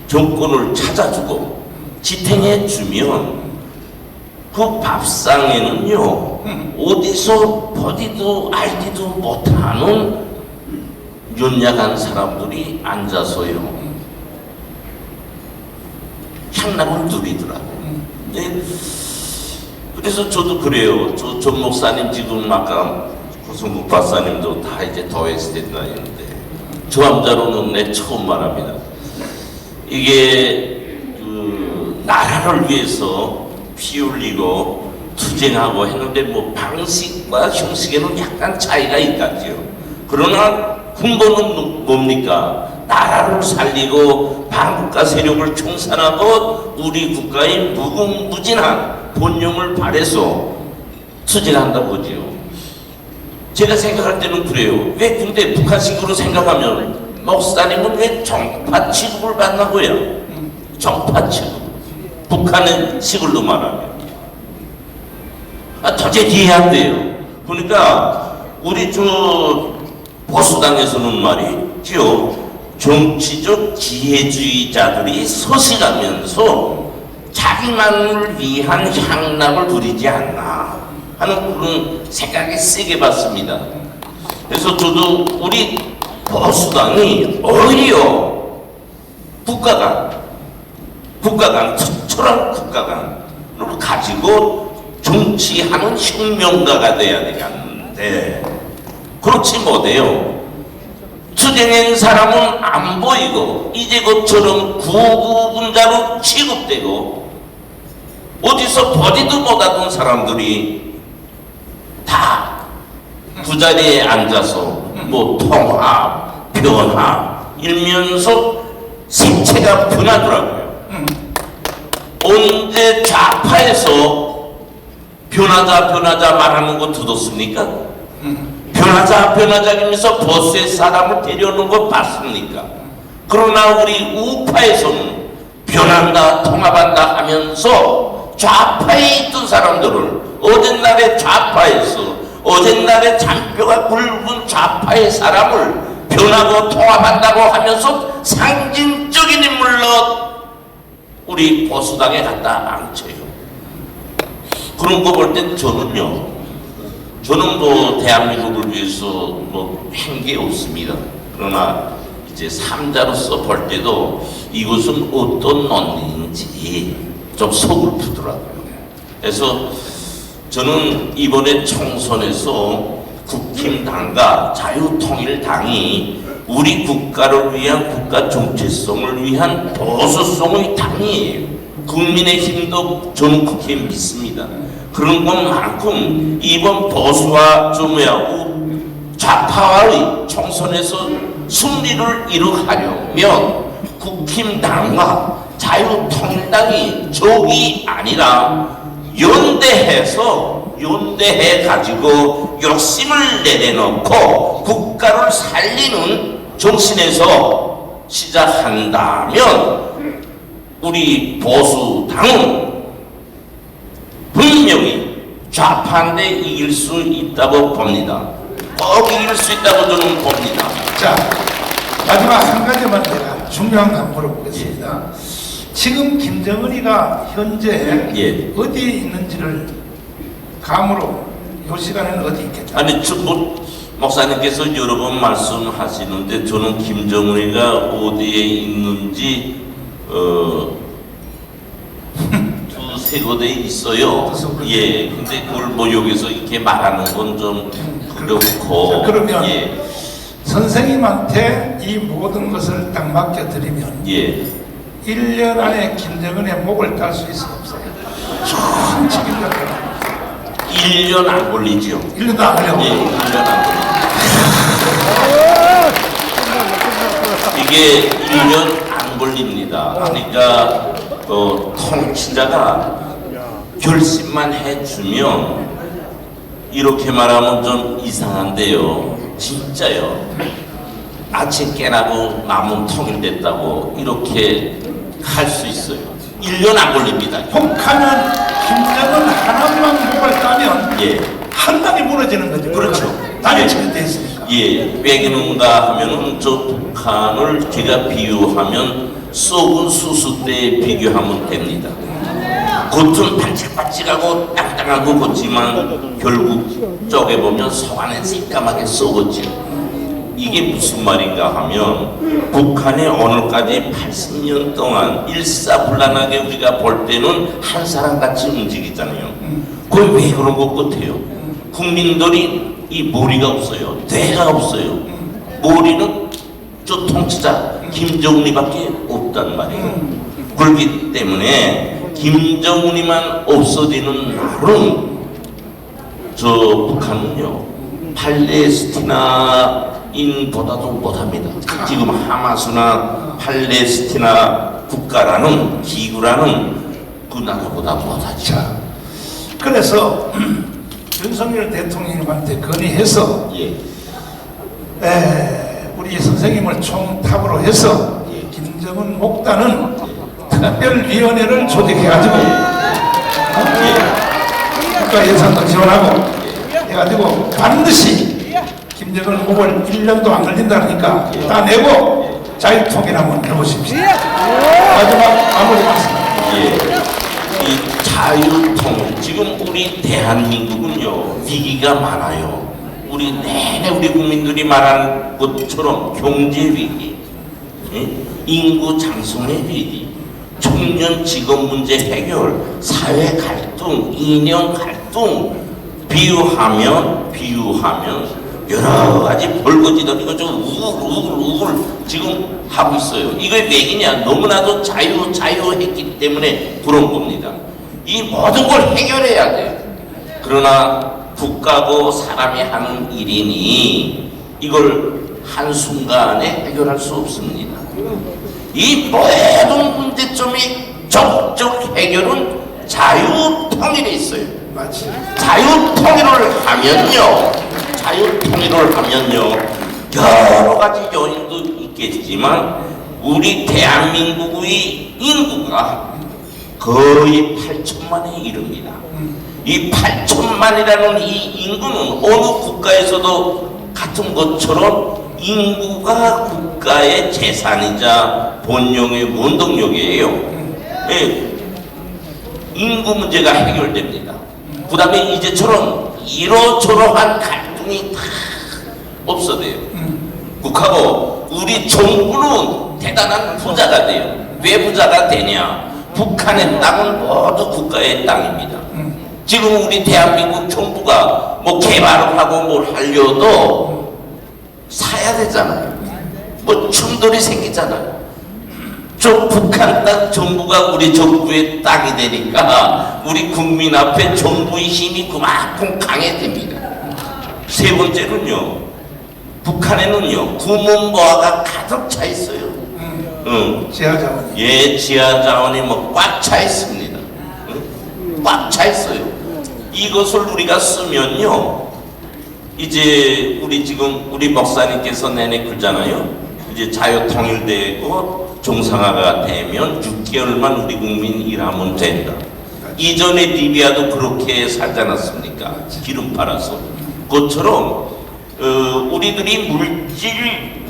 정권을 찾아주고 지탱해 주면 그 밥상에는요 어디서 보디도 알지도 못하는 연약한 사람들이 앉아서요 향락을 누리더라고요. 네. 그래서 저도 그래요. 저 전 목사님 지금 아까 고성국 박사님도 다 이제 더웨스트 다니는데 저 남자로는 내 처음 말합니다. 이게 그 나라를 위해서 피 흘리고 투쟁하고 했는데 뭐 방식과 형식에는 약간 차이가 있겠지요. 그러나 근본은 뭡니까? 나라를 살리고 반국가 세력을 청산하고 우리 국가의 무궁무진한 본령을 발해서 투쟁한다고 하지요. 제가 생각할 때는 그래요. 왜 근데 북한식으로 생각하면 목사님은 왜 정파 취급을 받나고요? 정파 취급. 북한은 식으로 말하면 도저히 이해 안 돼요. 그러니까 우리 저 보수당에서는 말이죠. 정치적 지혜주의자들이 서식하면서 자기만을 위한 향락을 누리지 않나 하는 그런 생각이 세게 받습니다. 그래서 저도 우리 보수당이 오히려 국가관, 특별한 국가관을 가지고 정치하는 혁명가가 돼야 되겠는데 그렇지 못해요. 투쟁한 사람은 안 보이고 이제 그처럼 구구분자로 취급되고 어디서 보지도 못하던 사람들이 다 그 자리에 앉아서 뭐 통합, 변화 일면서 색채가 변하더라고요. 언제 좌파에서 변하자 말하는 거 들었습니까? 변하자면서 보수의 사람을 데려오는 거 봤습니까? 그러나 우리 우파에서는 변한다 통합한다 하면서 좌파에 있던 사람들을 어젠날에 좌파에서 어젠날에 잔뼈가 굵은 좌파의 사람을 변하고 통합한다고 하면서 상징적인 인물로 우리 보수당에 갖다 앉혀요. 그런 거 볼 때 저는 뭐 대한민국을 위해서 뭐 한 게 없습니다. 그러나 이제 삼자로서 볼 때도 이것은 어떤 논리인지 좀 속을 푸더라고요. 그래서 저는 이번에 총선에서 국힘당과 자유통일당이 우리 국가를 위한 국가 정체성을 위한 보수성의 당이에요. 국민의힘도 저는 그렇게 믿습니다. 그런 것만큼 이번 보수와 좌파와의 총선에서 승리를 이룩하려면 국힘당과 자유통일당이 적이 아니라 연대해 가지고 욕심을 내려놓고 국가를 살리는 정신에서 시작한다면 우리 보수당은 분명히 좌파인데 이길 수 있다고 봅니다. 꼭 이길 수 있다고 저는 봅니다. 자, 마지막 한 가지만 제가 중요한 거 한번 물어보겠습니다. 지금 김정은이가 현재 어디에 있는지를 감으로 이 시간에는 어디 있겠다? 아니, 목사님께서 여러 번 말씀하시는데 저는 김정은이가 어디에 있는지 두세 곳에 있어요. 예, 근데 그걸 뭐 여기서 이렇게 말하는 건 좀 그렇고. 자, 그러면 선생님한테 이 모든 것을 딱 맡겨드리면 1년 안에 김정은의 목을 딸 수 있어 없어요? 전 책임져요. 1년 안 걸리죠. 1년도 안 걸려요. 1년 안 걸리죠. 이게 1년 안 걸립니다. 그러니까 통치자가 결심만 해주면 이렇게 말하면 좀 이상한데요. 진짜요. 아침 깨나고 남은 통일됐다고 이렇게 할 수 있어요. 1년 안 걸립니다. 혹하면 김정은 하나만 목을 따면 한당이 무너지는 거죠. 그렇죠. 당이 처리되어 있으니까. 왜 그런가 하면은 저 북한을 제가 비유하면 썩은 수수대에 비교하면 됩니다. 겉은 반짝반짝하고 땅땅하고 걷지만 결국 쪼개보면 속 안에 새까맣게 썩었지. 이게 무슨 말인가 하면 북한의 오늘까지 80년 동안 일사불란하게 우리가 볼 때는 한 사람같이 움직이잖아요. 그게 왜 그런 것 같아요? 국민들이 이 머리가 없어요. 뇌가 없어요. 머리는 저 통치자 김정은이밖에 없단 말이에요. 그렇기 때문에 김정은이만 없어지는 날은 저 북한은요 팔레스티나인보다도 못합니다. 지금 하마스나 팔레스티나 국가라는 기구라는 그 나라보다 못하죠. 자, 그래서 윤석열 대통령님한테 건의해서 예. 우리 선생님을 총탑으로 해서 김정은 목단은 특별위원회를 조직해가지고 국가 예산도 지원하고 해가지고 반드시 김정은 목을 1년도 안 걸린다니까 다 내고 자유통일 한번 해보십시오. 마지막 마무리 말씀. 예. 이 자유통일 지금 우리 대한민국은요 위기가 많아요. 우리 내내 우리 국민들이 말하는 것처럼 경제 위기, 예? 인구 장성의 위기, 청년 직업 문제 해결, 사회 갈등, 이념 갈등 비유하면 여러 가지 벌거지들 이거 좀 우글 지금 하고 있어요. 이거 왜이냐? 너무나도 자유했기 때문에 그런 겁니다. 이 모든 걸 해결해야 돼요. 그러나 국가고 사람이 하는 일이니 이걸 한순간에 해결할 수 없습니다. 이 모든 문제점이 적극적 해결은 자유통일에 있어요. 마치 자유통일을 하면요 여러 가지 요인도 있겠지만 우리 대한민국의 인구가 거의 8천만에 이릅니다. 이 8천만이라는 이 인구는 어느 국가에서도 같은 것처럼 인구가 국가의 재산이자 본용의 원동력이에요. 예, 인구 문제가 해결됩니다. 그 다음에 이제처럼 이러저러한 갈등이 다 없어져요. 국하고 우리 정부는 대단한 부자가 돼요. 왜 부자가 되냐? 북한의 땅은 모두 국가의 땅입니다. 지금 우리 대한민국 정부가 뭐 개발을 하고 뭘 하려도 사야 되잖아요. 뭐 충돌이 생기잖아요. 저 북한 땅 정부가 우리 정부의 땅이 되니까 우리 국민 앞에 정부의 힘이 그만큼 강해집니다. 세 번째는요, 북한에는요 구몬모아가 가득 차 있어요. 지하자원. 예, 지하 자원이 뭐 꽉 차 있습니다. 꽉 차 있어요. 이것을 우리가 쓰면요, 이제 우리 목사님께서 내내 그러잖아요. 이제 자유통일되고 정상화가 되면 6개월만 우리 국민 일하면 된다. 이전에 리비아도 그렇게 살지 않았습니까? 기름 팔아서. 그것처럼 우리들이 물질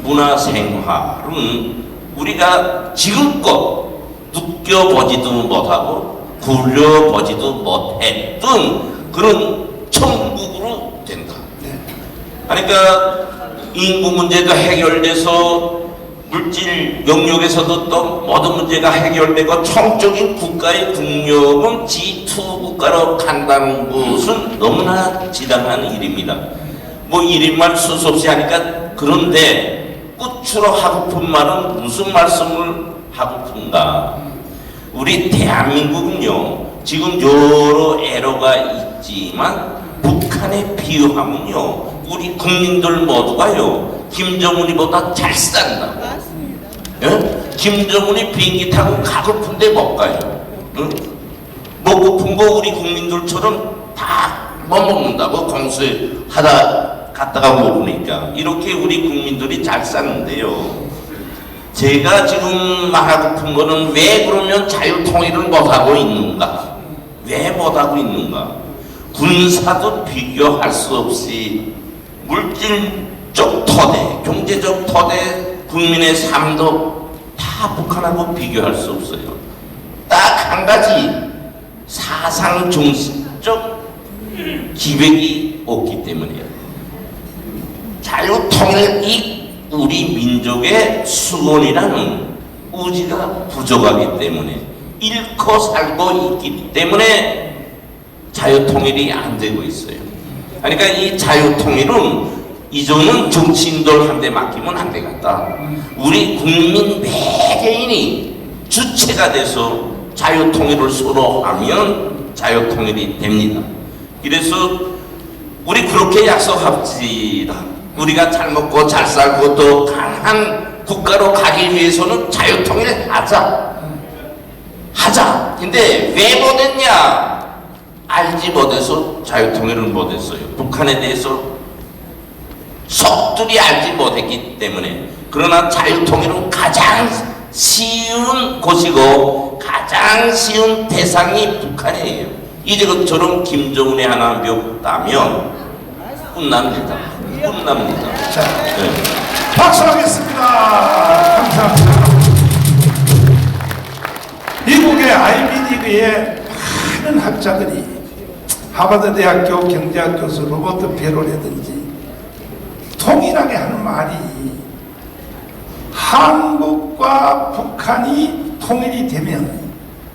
문화 생활은 우리가 지금껏 느껴보지도 못하고 굴려보지도 못했던 그런 천국으로 된다. 그러니까 인구 문제도 해결돼서 물질 영역에서도 또 모든 문제가 해결되고 총적인 국가의 국력은 G2 국가로 간다는 것은 너무나 지당한 일입니다. 뭐 이름만 수없이 하니까. 그런데 끝으로 하고픈 말은 무슨 말씀을 하고픈가? 우리 대한민국은요 지금 여러 애로가 있지만 북한에 비유하면요 우리 국민들 모두가요 김정은이보다 잘 산다고. 예? 김정은이 비행기 타고 가고픈데 못 가요. 응? 먹고픈 거 우리 국민들처럼 다 못 먹는다고 공수하다 갔다가 먹으니까 이렇게 우리 국민들이 잘 사는데요. 제가 지금 말하고픈 거는 왜 그러면 자유통일을 못하고 있는가? 왜 못하고 있는가? 군사도 비교할 수 없이 물질적 토대, 경제적 토대, 국민의 삶도 다 북한하고 비교할 수 없어요. 딱 한 가지 사상 중심적 기획이 없기 때문이에요. 자유통일이 우리 민족의 수건이라는 의지가 부족하기 때문에 잃고 살고 있기 때문에 자유통일이 안 되고 있어요. 그러니까 이 자유통일은 이종은 정치인들한테 맡기면 안 되겠다. 우리 국민 매개인이 주체가 돼서 자유통일을 서로 하면 자유통일이 됩니다. 그래서 우리 그렇게 약속합시다. 우리가 잘 먹고 잘 살고 더 강한 국가로 가기 위해서는 자유통일 하자. 근데 왜 못했냐? 알지 못해서 자유통일을 못했어요. 북한에 대해서 속들이 알지 못했기 때문에. 그러나 자유통일은 가장 쉬운 곳이고 가장 쉬운 대상이 북한이에요. 이제 그처럼 김정은이 하나 멱다면 끝납니다. 자, 네. 박수하겠습니다. 감사합니다. 미국의 아이비리그의 많은 학자들이 하버드 대학교 경제학 교수 로버트 베로라든지 통일하게 하는 말이 한국과 북한이 통일이 되면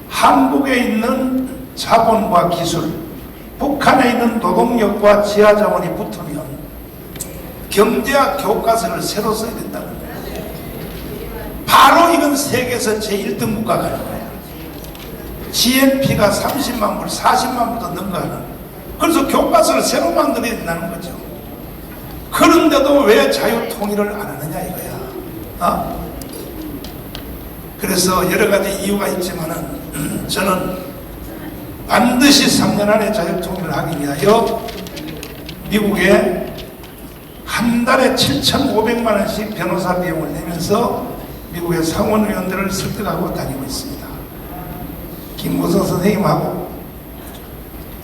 한국에 있는 자본과 기술, 북한에 있는 노동력과 지하자원이 붙으면 경제학 교과서를 새로 써야 된다는 거예요. 바로 이건 세계에서 제1등 국가가 하는 거예요. GNP가 30만 불, 40만 불도 넘어가는. 그래서 교과서를 새로 만들어야 된다는 거죠. 그런데도 왜 자유통일을 안 하느냐 이거야. 그래서 여러 가지 이유가 있지만은 저는 반드시 3년 안에 자유통일을 하기 위하여 미국에 한 달에 7,500만 원씩 변호사 비용을 내면서 미국의 상원의원들을 설득하고 다니고 있습니다. 김무성 선생님하고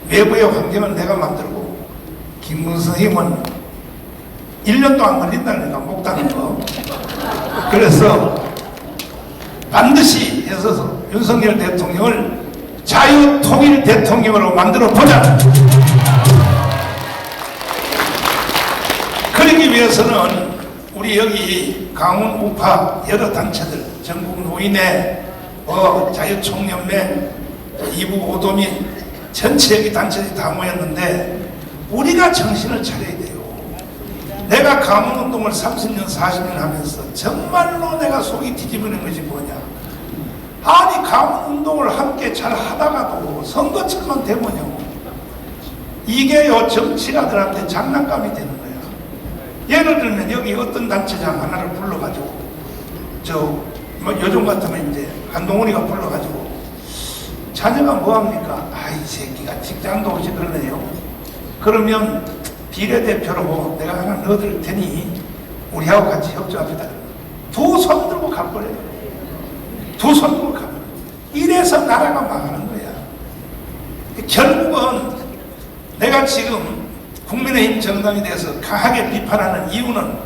외부의 환경은 내가 만들고 김무성 선생님은 1년도 안 걸린다니까 목다는 거. 그래서 반드시 해서 윤석열 대통령을 자유통일 대통령으로 만들어 보자. 그러기 위해서는 우리 여기 강원 우파 여러 단체들, 전국 노인회, 자유총연맹, 이북 오도민 전체 여기 단체들이 다 모였는데 우리가 정신을 차려야 돼요. 내가 강원운동을 30년 40년 하면서 정말로 내가 속이 뒤집어낸 것이 뭐냐. 아니 강원운동을 함께 잘 하다가도 선거철만 되면요 이게요 정치가들한테 장난감이 되는 거야. 예를 들면 여기 어떤 단체장 하나를 불러가지고 요즘 같으면 이제 한동훈이가 불러가지고 자녀가 뭐합니까? 아이 새끼가 직장도 없이 그러네요. 그러면 비례대표로 내가 하나 넣어드릴 테니 우리하고 같이 협조합니다. 두 손 들고 가버려요. 두 손 들고 가버려요. 이래서 나라가 망하는 거야. 결국은 내가 지금 국민의힘 정당에 대해서 강하게 비판하는 이유는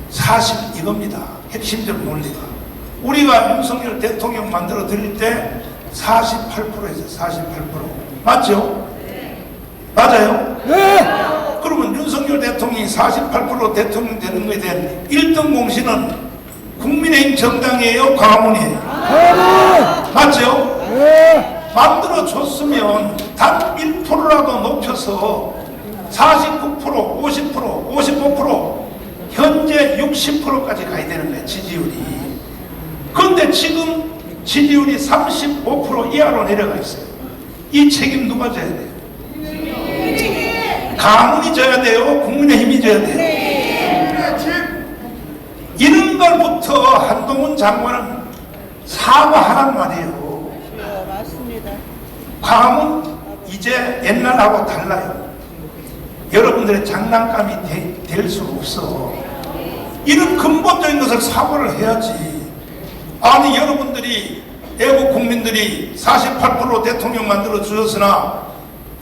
사실 이겁니다. 핵심적 논리가. 우리가 윤석열 대통령 만들어 드릴 때 48%에서 48%. 맞죠? 맞아요? 네! 그러면 윤석열 대통령이 48% 대통령 되는 것에 대한 1등 공신은 국민의힘 정당이에요? 광화문이에요? 맞죠? 네! 만들어줬으면 단 1%라도 높여서 49%, 50%, 55%, 현재 60%까지 가야 되는 거예요, 지지율이. 그런데 지금 지지율이 35% 이하로 내려가 있어요. 이 책임 누가 져야 돼요? 가문이 져야 돼요? 국민의힘이 져야 돼요? 이런 걸부터 한동훈 장관은 사과하란 말이에요. 맞습니다. 가문 이제 옛날하고 달라요. 여러분들의 장난감이 될 수 없어. 이런 근본적인 것을 사과를 해야지. 아니 여러분들이 애국 국민들이 48% 대통령 만들어 주셨으나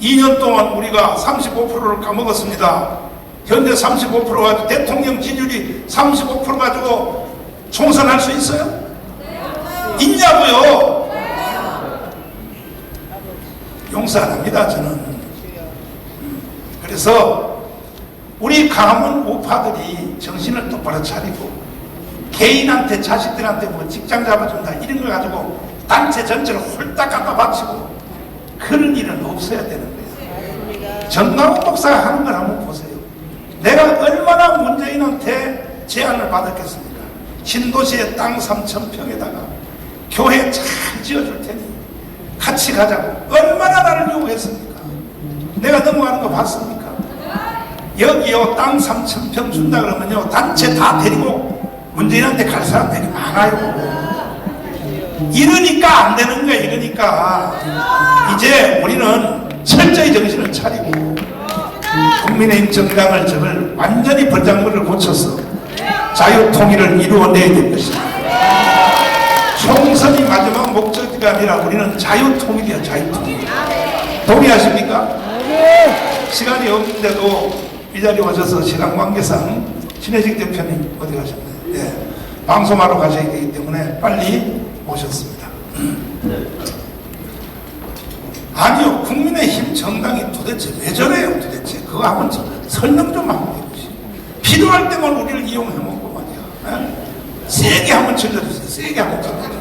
2년 동안 우리가 35%를 까먹었습니다. 현재 35% 가지고 대통령 지지율이 35% 가지고 총선할 수 있어요? 있냐고요? 용서 안 합니다, 저는. 그래서 우리 강화문 우파들이 정신을 똑바로 차리고 개인한테 자식들한테 뭐 직장 잡아준다 이런 걸 가지고 단체 전체를 홀딱 갖다 바치고 그런 일은 없어야 되는 거예요. 정강훈 목사가 하는 걸 한번 보세요. 내가 얼마나 문재인한테 제안을 받았겠습니까? 신도시의 땅 3,000평에다가 교회 잘 지어줄 테니 같이 가자고 얼마나 나를 요구했습니까? 내가 넘어가는 거 봤습니까? 여기요 땅 3,000평 준다 그러면요 단체 다 데리고 문재인한테 갈 사람 되게 많아요. 이러니까 안 되는 거야. 이러니까 이제 우리는 철저히 정신을 차리고 국민의힘 정당을 저걸 완전히 벌장물을 고쳐서 자유통일을 이루어내야 될 것입니다. 총선이 마지막 목적지가 아니라 우리는 자유통일이야. 자유통일. 동의하십니까? 시간이 없는데도 이 자리에 오셔서 시간 관계상 신혜식 대표님 어디 가셨나요? 예, 방송하러 가셔야 되기 때문에 빨리 오셨습니다. 아니요, 국민의힘 정당이 도대체 왜 저래요? 도대체 그거 한번 설명 좀 하고 해보시죠. 필요할 때만 우리를 이용해먹고 말이야. 예? 세게 한번 질러주세요. 세게 한번 질러주세요.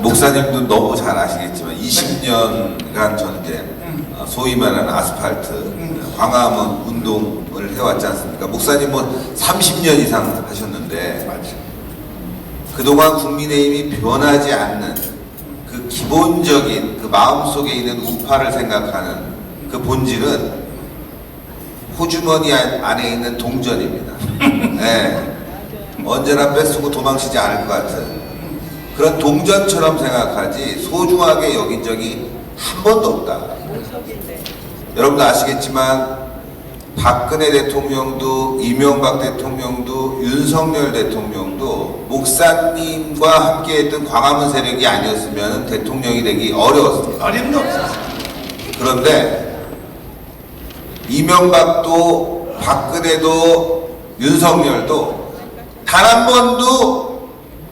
목사님도 너무 잘 아시겠지만 20년간 전제 소위 말하는 아스팔트 광화문 운동을 해왔지 않습니까? 목사님은 30년 이상 하셨는데 맞죠. 그동안 국민의힘이 변하지 않는 그 기본적인 그 마음속에 있는 우파를 생각하는 그 본질은 호주머니 안에 있는 동전입니다. 네. 언제나 뺏쓰고 도망치지 않을 것 같은 그런 동전처럼 생각하지 소중하게 여긴 적이 한 번도 없다. 여러분도 아시겠지만 박근혜 대통령도 이명박 대통령도 윤석열 대통령도 목사님과 함께했던 광화문 세력이 아니었으면 대통령이 되기 어려웠습니다. 어림도 없었어요. 그런데 이명박도 박근혜도 윤석열도 단 한 번도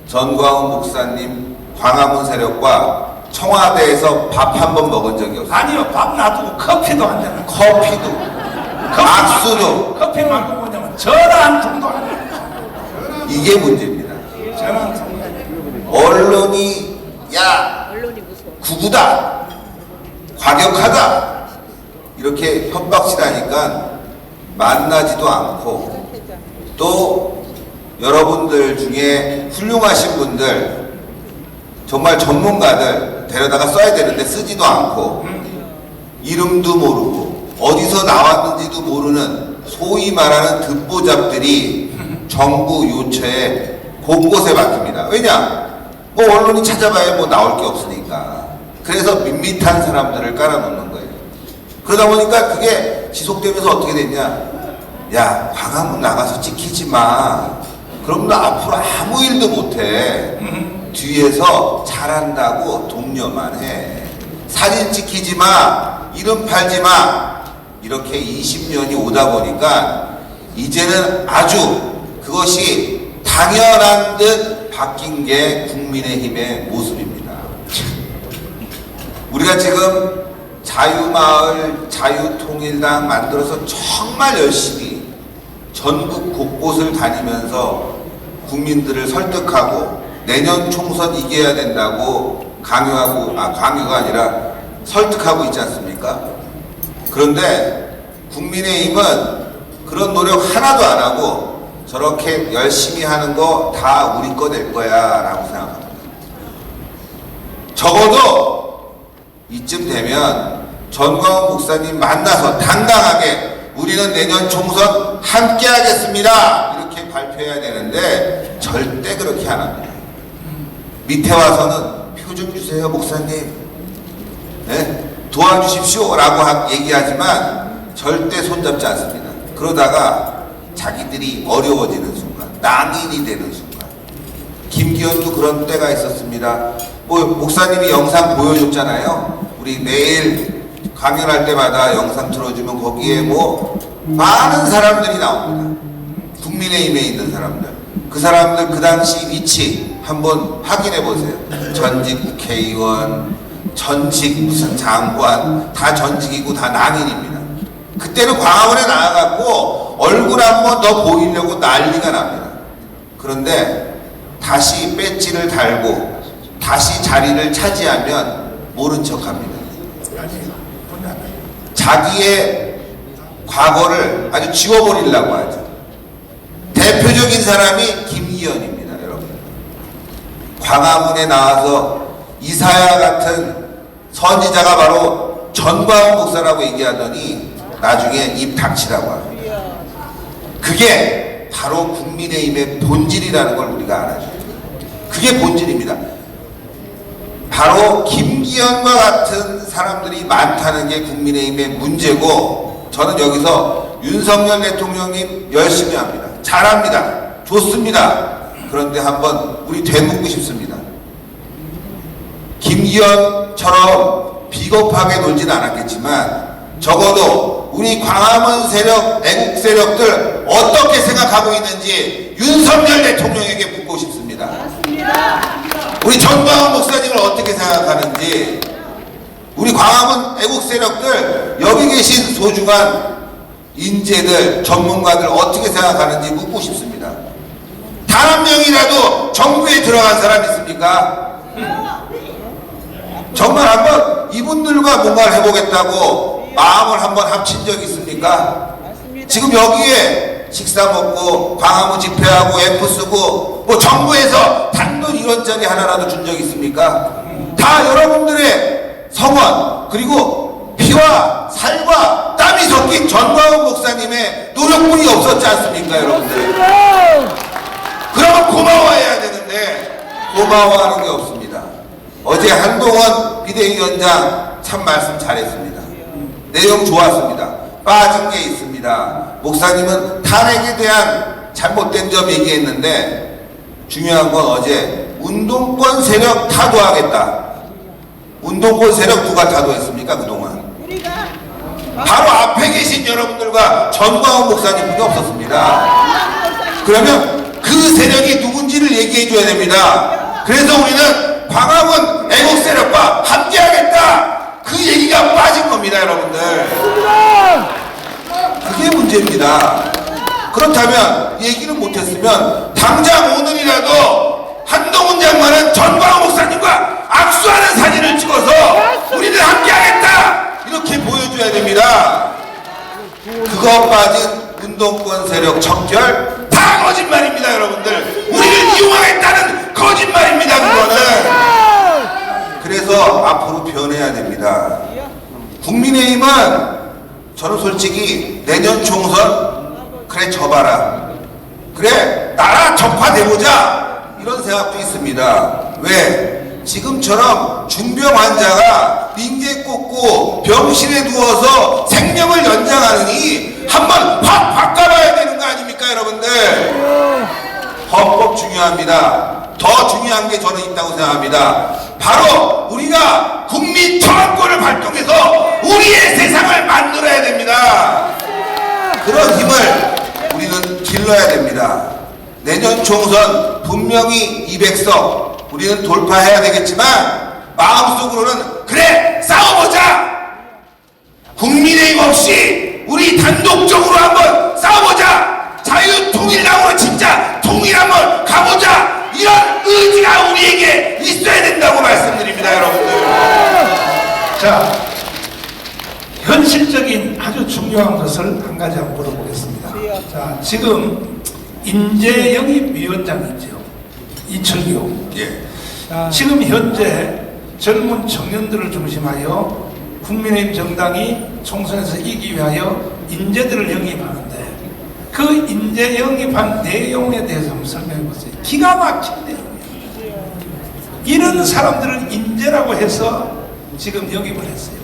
전광훈 목사님 광화문 세력과 청와대에서 밥 한 번 먹은 적이 없어요. 아니요, 밥 놔두고 커피도 한 잔. 커피도 악수도 커피 말고 뭐냐면 전화 한 통도 안 해요. 이게 문제입니다. 전화 한 통도. 언론이 야 구구다 과격하다 이렇게 협박질하니까 만나지도 않고 또 여러분들 중에 훌륭하신 분들 정말 전문가들 데려다가 써야 되는데 쓰지도 않고 이름도 모르고 어디서 나왔는지도 모르는 소위 말하는 듣보잡들이 정부 요체에 곳곳에 맡깁니다. 왜냐? 뭐 언론이 찾아봐야 뭐 나올 게 없으니까. 그래서 밋밋한 사람들을 깔아놓는 거예요. 그러다 보니까 그게 지속되면서 어떻게 됐냐? 야, 광화문 나가서 찍히지 마. 그럼 너 앞으로 아무 일도 못해. 뒤에서 잘한다고 독려만 해. 사진 찍히지 마. 이름 팔지 마. 이렇게 20년이 오다 보니까 이제는 아주 그것이 당연한 듯 바뀐 게 국민의힘의 모습입니다. 우리가 지금 자유마을, 자유통일당 만들어서 정말 열심히 전국 곳곳을 다니면서 국민들을 설득하고 내년 총선 이겨야 된다고 강요가 아니라 설득하고 있지 않습니까? 그런데 국민의힘은 그런 노력 하나도 안 하고 저렇게 열심히 하는 거 다 우리 거 될 거야 라고 생각합니다. 적어도 이쯤 되면 전광훈 목사님 만나서 당당하게 우리는 내년 총선 함께 하겠습니다 이렇게 발표해야 되는데 절대 그렇게 안 합니다. 밑에 와서는 표 좀 주세요 목사님, 네? 도와주십시오 라고 얘기하지만 절대 손잡지 않습니다. 그러다가 자기들이 어려워지는 순간, 낭인이 되는 순간, 김기현도 그런 때가 있었습니다. 뭐 목사님이 영상 보여줬잖아요. 우리 매일 강연할 때마다 영상 틀어주면 거기에 뭐 많은 사람들이 나옵니다. 국민의힘에 있는 사람들. 그 사람들 그 당시 위치 한번 확인해 보세요. 전직 국회의원, 전직 무슨 장관 다 전직이고 다 낭인입니다. 그때는 광화문에 나와갖고 얼굴 한번 더 보이려고 난리가 납니다. 그런데 다시 배지를 달고 다시 자리를 차지하면 모른 척합니다. 자기의 과거를 아주 지워버리려고 하죠. 대표적인 사람이 김기현입니다, 여러분. 광화문에 나와서 이사야 같은 선지자가 바로 전광훈 목사라고 얘기하더니 나중에 입 닥치라고 합니다. 그게 바로 국민의힘의 본질이라는 걸 우리가 알아야 돼요. 그게 본질입니다. 바로 김기현과 같은 사람들이 많다는 게 국민의힘의 문제고, 저는 여기서 윤석열 대통령님 열심히 합니다. 잘합니다. 좋습니다. 그런데 한번 우리 되묻고 싶습니다. 김기현처럼 비겁하게 놀지는 않았겠지만 적어도 우리 광화문 세력, 애국 세력들 어떻게 생각하고 있는지 윤석열 대통령에게 묻고 싶습니다. 우리 전광훈 목사님을 어떻게 생각하는지, 우리 광화문 애국 세력들 여기 계신 소중한 인재들, 전문가들 어떻게 생각하는지 묻고 싶습니다. 단 한 명이라도 정부에 들어간 사람 있습니까? 정말 한번 이분들과 뭔가를 해보겠다고 마음을 한번 합친 적 있습니까? 지금 여기에 식사 먹고 광화문 집회하고 F 쓰고 뭐 정부에서 단돈 1원짜리 하나라도 준 적 있습니까? 다 여러분들의 성원 그리고 피와 살과 땀이 섞인 전광훈 목사님의 노력뿐이 없었지 않습니까, 여러분들? 그러면 고마워해야 되는데 고마워하는 게 없습니다. 어제 한동원 비대위원장 참 말씀 잘했습니다. 내용 좋았습니다. 빠진 게 있습니다. 목사님은 탄핵에 대한 잘못된 점 얘기했는데 중요한 건 어제 운동권 세력 타도하겠다. 운동권 세력 누가 타도했습니까, 그동안? 바로 앞에 계신 여러분들과 전광훈 목사님뿐이 없었습니다. 그러면 그 세력이 누군지를 얘기해 줘야 됩니다. 그래서 우리는 광화문 애국 세력과 함께하겠다. 그 얘기가 빠진 겁니다, 여러분들. 그게 문제입니다. 그렇다면 얘기는 못했으면 당장 오늘이라도 한동훈 장관은 전광훈 목사님과 악수하는 사진을 찍어서 우리는 함께하겠다 이렇게 보여줘야 됩니다. 그거 빠진 운동권 세력 척결 다 거짓말입니다, 여러분들. 우리를 이용하겠다는 거짓말입니다, 그거는. 그래서 앞으로 변해야 됩니다. 국민의힘은 저는 솔직히 내년 총선 그래 져봐라, 그래 나라 적화돼보자 이런 생각도 있습니다. 왜? 지금처럼 중병 환자가 링게 꽂고 병실에 누워서 생명을 연장하느니 한번 확 바꿔봐야 되는 거 아닙니까, 여러분들? 헌법 중요합니다. 더 중요한 게 저는 있다고 생각합니다. 바로 우리가 국민 청원권을 발동해서 우리의 세상을 만들어야 됩니다. 그런 힘을 우리는 길러야 됩니다. 내년 총선 분명히 200석 우리는 돌파해야 되겠지만 마음속으로는 그래 싸워보자, 국민의힘 없이 우리 단독적으로 한번 싸워보자, 자유통일당으로 진짜 통일 한번 가보자, 이런 의지가 우리에게 있어야 된다고 말씀드립니다, 여러분들. 자, 현실적인 아주 중요한 것을 한 가지 한번 물어보겠습니다. 자, 지금 인재영입위원장이죠, 이철규. 예. 지금 현재 젊은 청년들을 중심하여 국민의힘 정당이 총선에서 이기기 위하여 인재들을 영입하는데 그 인재 영입한 내용에 대해서 한번 설명해 보세요. 기가 막힌 내용이에요. 이런 사람들을 인재라고 해서 지금 영입을 했어요.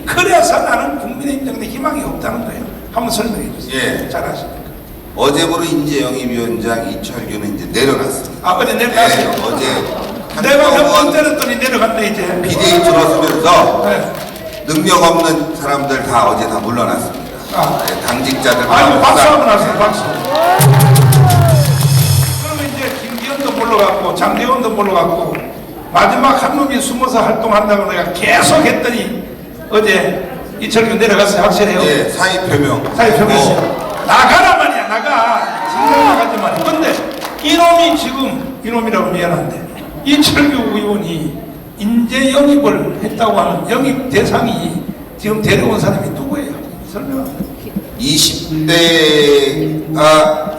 그래서 나는 국민의힘 정당에 희망이 없다는 거예요. 한번 설명해 주세요. 예. 잘하십니까? 어제부로 인재영입위원장 이철규는 이제 내려놨습니다. 어제 내려놨어요. 네, 어제 내가 몇 번 때렸더니 내려갔네 이제. 비대위 들어서면서 네. 능력 없는 사람들 다 어제 다 물러났습니다. 네, 당직자들 아이고 박수 다 한번 하세요. 박수. 그러면 이제 김기현도 물러갔고 장대원도 물러갔고 마지막 한 놈이 숨어서 활동한다고 내가 계속 했더니 어제 이철규 내려가서 확실해요. 예, 사의 표명. 사회 표명했어요. 나가라 말이야, 나가. 진짜 나가지 말이야. 근데 이놈이 지금, 이놈이라고 미안한데, 이철규 의원이 인재 영입을 했다고 하는 영입 대상이 지금 데려온 사람이 누구예요? 설명합니다. 20대가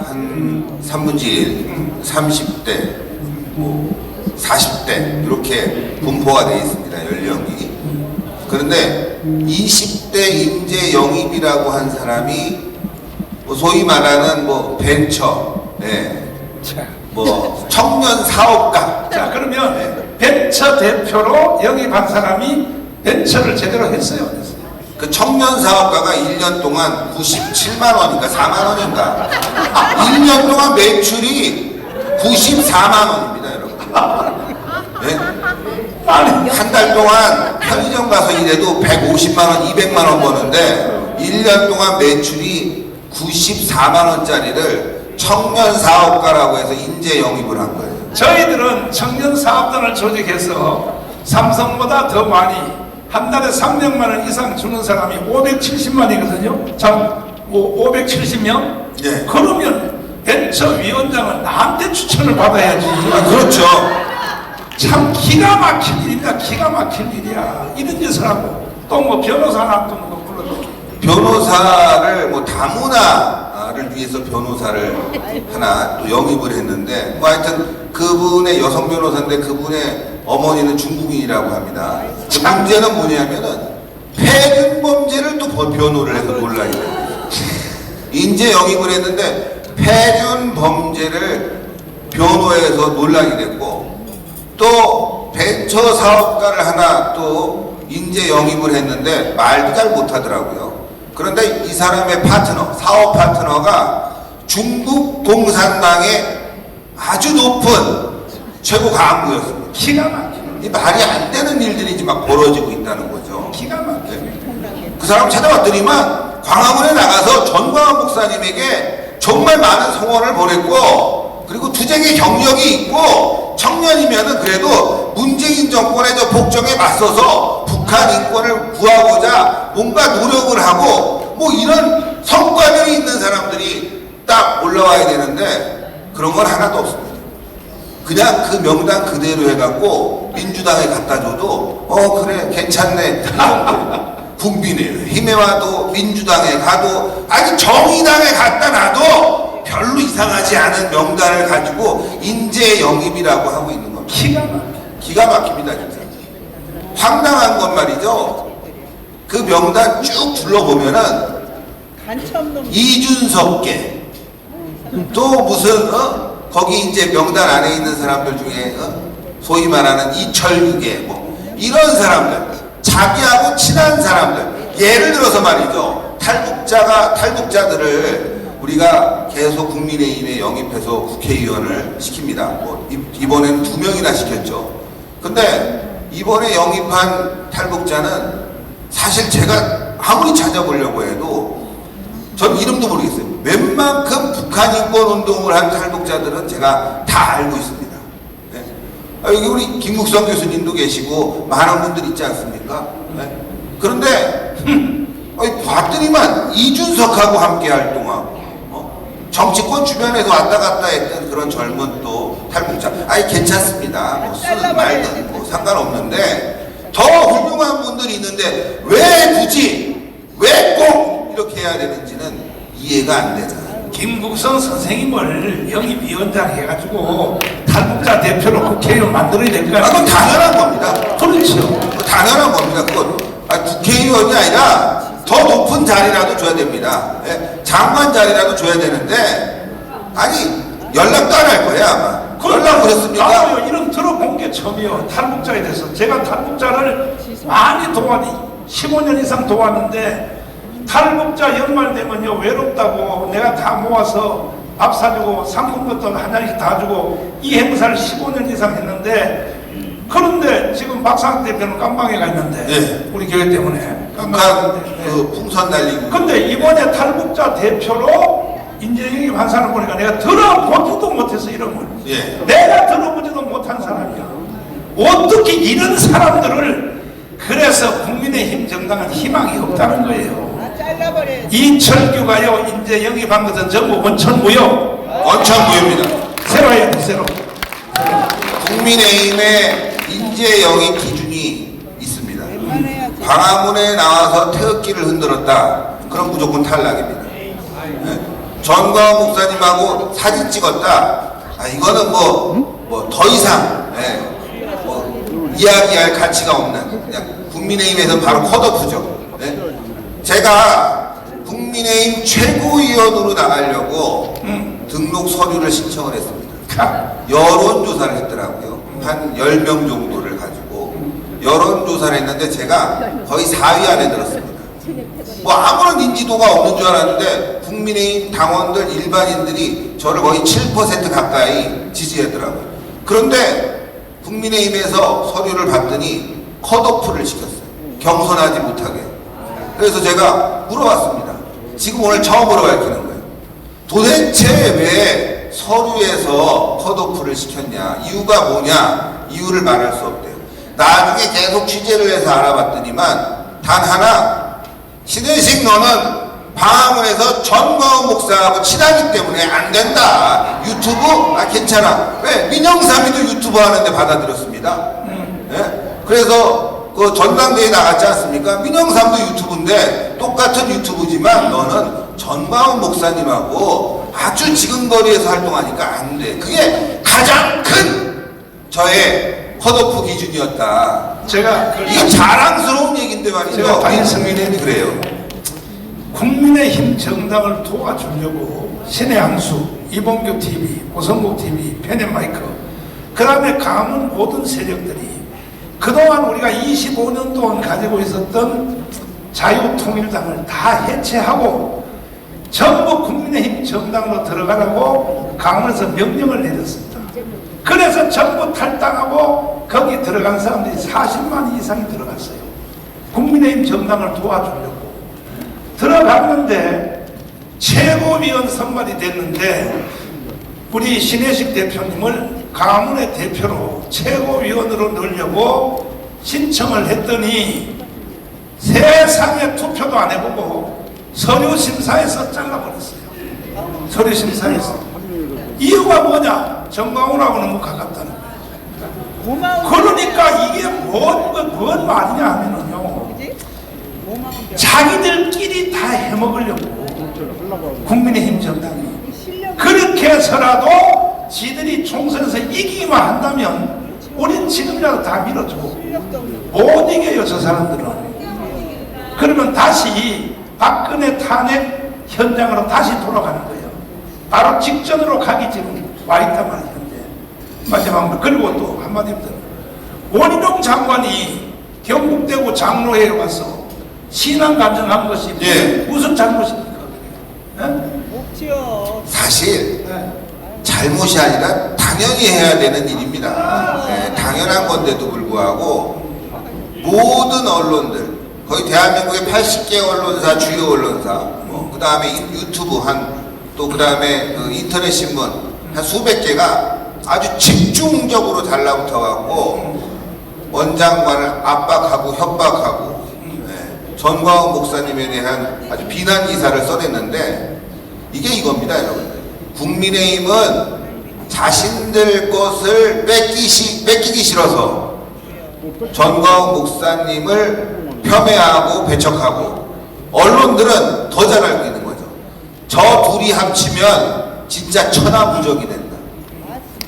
한 3분의 1, 30대, 뭐 40대 이렇게 분포가 되어 있습니다. 연령이. 그런데 20대 인재 영입이라고 한 사람이 뭐 소위 말하는 뭐 벤처, 뭐 청년 사업가. 자, 그러면 벤처 대표로 영입한 사람이 벤처를 제대로 했어요, 안 했어요? 그 청년 사업가가 1년 동안 97만 원인가 4만 원인가 1년 동안 매출이 94만 원입니다, 여러분. 아니, 한 달 동안 편의점 가서 일해도 150만 원, 200만 원 버는데 1년 동안 매출이 94만 원짜리를 청년 사업가라고 해서 인재 영입을 한 거예요. 저희들은 청년 사업단을 조직해서 삼성보다 더 많이 한 달에 300만 원 이상 주는 사람이 570만이거든요. 참, 570명? 예. 그러면 벤처위원장은 나한테 추천을 받아야지. 아, 그렇죠. 참 기가 막힌 일이다. 기가 막힌 일이야. 이런 짓을 하고 또 뭐 변호사 놔두는 거 불러도 변호사를 뭐 다문화를 위해서 변호사를 하나 또 영입을 했는데 뭐 하여튼 그분의 여성 변호사인데 그분의 어머니는 중국인이라고 합니다. 그 문제는 뭐냐면은 폐륜 범죄를 또 변호를 해서 논란이 돼요. 인재 영입을 했는데 폐륜 범죄를 변호해서 논란이 됐고 또 벤처 사업가를 하나 또 인재 영입을 했는데 말도 잘 못하더라고요. 그런데 이 사람의 파트너, 사업 파트너가 중국 공산당의 아주 높은 최고 간부였습니다. 기가 막혀. 이 말이 안 되는 일들이 이제 막 벌어지고 있다는 거죠. 기가 막혀. 그 사람 찾아봤더니만 광화문에 나가서 전광훈 목사님에게 정말 많은 성원을 보냈고 그리고 투쟁의 경력이 있고 청년이면은 그래도 문재인 정권의 저 폭정에 맞서서 북한 인권을 구하고자 뭔가 노력을 하고 뭐 이런 성과들이 있는 사람들이 딱 올라와야 되는데 그런 건 하나도 없습니다. 그냥 그 명단 그대로 해갖고 민주당에 갖다 줘도 그래 괜찮네. 국민의힘에 와도 민주당에 가도 아니 정의당에 갖다 놔도 별로 이상하지 않은 명단을 가지고 인재 영입이라고 하고 있는 겁니다. 기가 막혀. 기가 막힙니다 진짜. 황당한 건 말이죠. 그 명단 쭉 둘러보면은 이준석계 또 무슨 거기 이제 명단 안에 있는 사람들 중에 소위 말하는 이철규계 뭐 이런 사람들 자기하고 친한 사람들 예를 들어서 말이죠. 탈북자들을 우리가 계속 국민의힘에 영입해서 국회의원을 시킵니다. 뭐 이번에는 2명이나 시켰죠. 근데 이번에 영입한 탈북자는 사실 제가 아무리 찾아보려고 해도 전 이름도 모르겠어요. 웬만큼 북한 인권 운동을 한 탈북자들은 제가 다 알고 있습니다. 네. 여기 우리 김국성 교수님도 계시고 많은 분들 있지 않습니까? 네. 그런데 봤더니만 이준석하고 함께 활동하고 정치권 주변에서 왔다 갔다 했던 그런 젊은 또 탈북자 괜찮습니다. 뭐 쓰든 말든 뭐 상관없는데 더 훌륭한 분들이 있는데 왜 굳이 왜 꼭 이렇게 해야 되는지는 이해가 안 되잖아요. 김국성 선생님을 영입위원장 해가지고 탈북자 대표로 국회의원 만들어야 될 거 아니에요? 그건 당연한 겁니다. 그렇죠. 당연한 겁니다. 그건 국회의원이 아니라 더 높은 자리라도 줘야 됩니다. 예? 장관 자리라도 줘야 되는데 아니 연락도 안 할 거예요 아마. 연락 오셨습니까? 나도요 이름 들어본 게 처음이요. 탈북자에 대해서 제가 탈북자를 많이 도와니 15년 이상 도왔는데 탈북자 연말되면요 외롭다고 내가 다 모아서 밥 사주고 상품것도 한 장씩 다 주고 이 행사를 15년 이상 했는데 그런데 지금 박상학 대표는 깜방에 가 있는데 네. 우리 교회 때문에 북한 그 풍선 날리고. 근데 이번에 탈북자 대표로 인재영입 한 사람 보니까 내가 들어보지도 못해서 이름을 예. 내가 들어보지도 못한 사람이야. 어떻게 이런 사람들을 그래서 국민의힘 정당은 희망이 없다는 거예요. 이철규가요 이제 영입한 것은 전부 원천무효. 원천무효입니다. 새로 해야 돼 새로. 국민의힘의 인재 영입 기준이 있습니다. 광화문에 나와서 태극기를 흔들었다. 그럼 무조건 탈락입니다. 네? 전광훈 목사님하고 사진 찍었다. 이거는 뭐 더 이상 뭐 이야기할 가치가 없는 그냥 국민의힘에서 바로 컷오프죠. 네? 제가 국민의힘 최고위원으로 나가려고 등록 서류를 신청을 했습니다. 여론조사를 했더라고요. 한 10명 정도를 가지고 여론조사를 했는데 제가 거의 4위 안에 들었습니다. 뭐 아무런 인지도가 없는 줄 알았는데 국민의힘 당원들 일반인들이 저를 거의 7% 가까이 지지했더라고요. 그런데 국민의힘에서 서류를 봤더니 컷오프를 시켰어요. 경선하지 못하게. 그래서 제가 물어봤습니다. 지금 오늘 처음으로 밝히는 거예요. 도대체 왜 서류에서 컷오프를 시켰냐? 이유가 뭐냐? 이유를 말할 수 없대요. 나중에 계속 취재를 해서 알아봤더니만 단 하나, 신혜식 너는 광화문에서 전광훈 목사하고 친하기 때문에 안 된다. 유튜브? 괜찮아. 왜? 민영삼이도 유튜브 하는데 받아들였습니다. 네? 그래서 그 전당대회 나갔지 않습니까? 민영삼도 유튜브인데 똑같은 유튜브지만 너는 전광훈 목사님하고 아주 지근거리에서 활동하니까 안 돼. 그게 가장 큰 저의 컷오프 기준이었다. 제가 이게 자랑스러운 얘기인데 말이죠. 제가 박인승민이 그래요. 국민의힘 정당을 도와주려고 신의 한수, 이봉규 TV, 오성국 TV, 페넷마이크, 그 다음에 강원 모든 세력들이 그동안 우리가 25년 동안 가지고 있었던 자유통일당을 다 해체하고 전부 국민의힘 정당으로 들어가라고 강원에서 명령을 내렸습니다. 그래서 전부 탈당하고 거기 들어간 사람들이 40만 이상이 들어갔어요. 국민의힘 정당을 도와주려고 들어갔는데 최고위원 선발이 됐는데 우리 신혜식 대표님을 강화문의 대표로 최고위원으로 넣으려고 신청을 했더니 세상에 투표도 안 해보고 서류심사에서 잘라버렸어요. 서류심사에서. 이유가 뭐냐? 정광훈하고 너무 가깝다는 거예요. 그러니까 이게 뭔 말이냐 하면은요, 자기들끼리 다 해먹으려고 국민의힘 정당이 그렇게 해서라도 지들이 총선에서 이기기만 한다면 우린 지금이라도 다 밀어주고 못 이겨요 저 사람들은. 그러면 다시 박근혜 탄핵 현장으로 다시 돌아가는 거예요. 바로 직전으로 가기 지금 와있단 말이에요. 마지막으로. 그리고 또 한마디 더, 원희룡 장관이 경북대구 장로회에 와서 신앙 감정한 것이 예. 무슨 잘못입니까? 사실 잘못이 아니라 당연히 해야 되는 일입니다. 당연한 건데도 불구하고 모든 언론들, 거의 대한민국의 80개 언론사, 주요 언론사, 그 다음에 유튜브 또 그 다음에 인터넷 신문 한 수백 개가 아주 집중적으로 달라붙어갖고 원장관을 압박하고 협박하고 전광훈 목사님에 대한 아주 비난 기사를 써냈는데 이게 이겁니다, 여러분. 국민의힘은 자신들 것을 뺏기기 싫어서 전광훈 목사님을 폄훼하고 배척하고 언론들은 더 잘 알고 있는 거죠. 저 둘이 합치면 진짜 천하무적이 된다.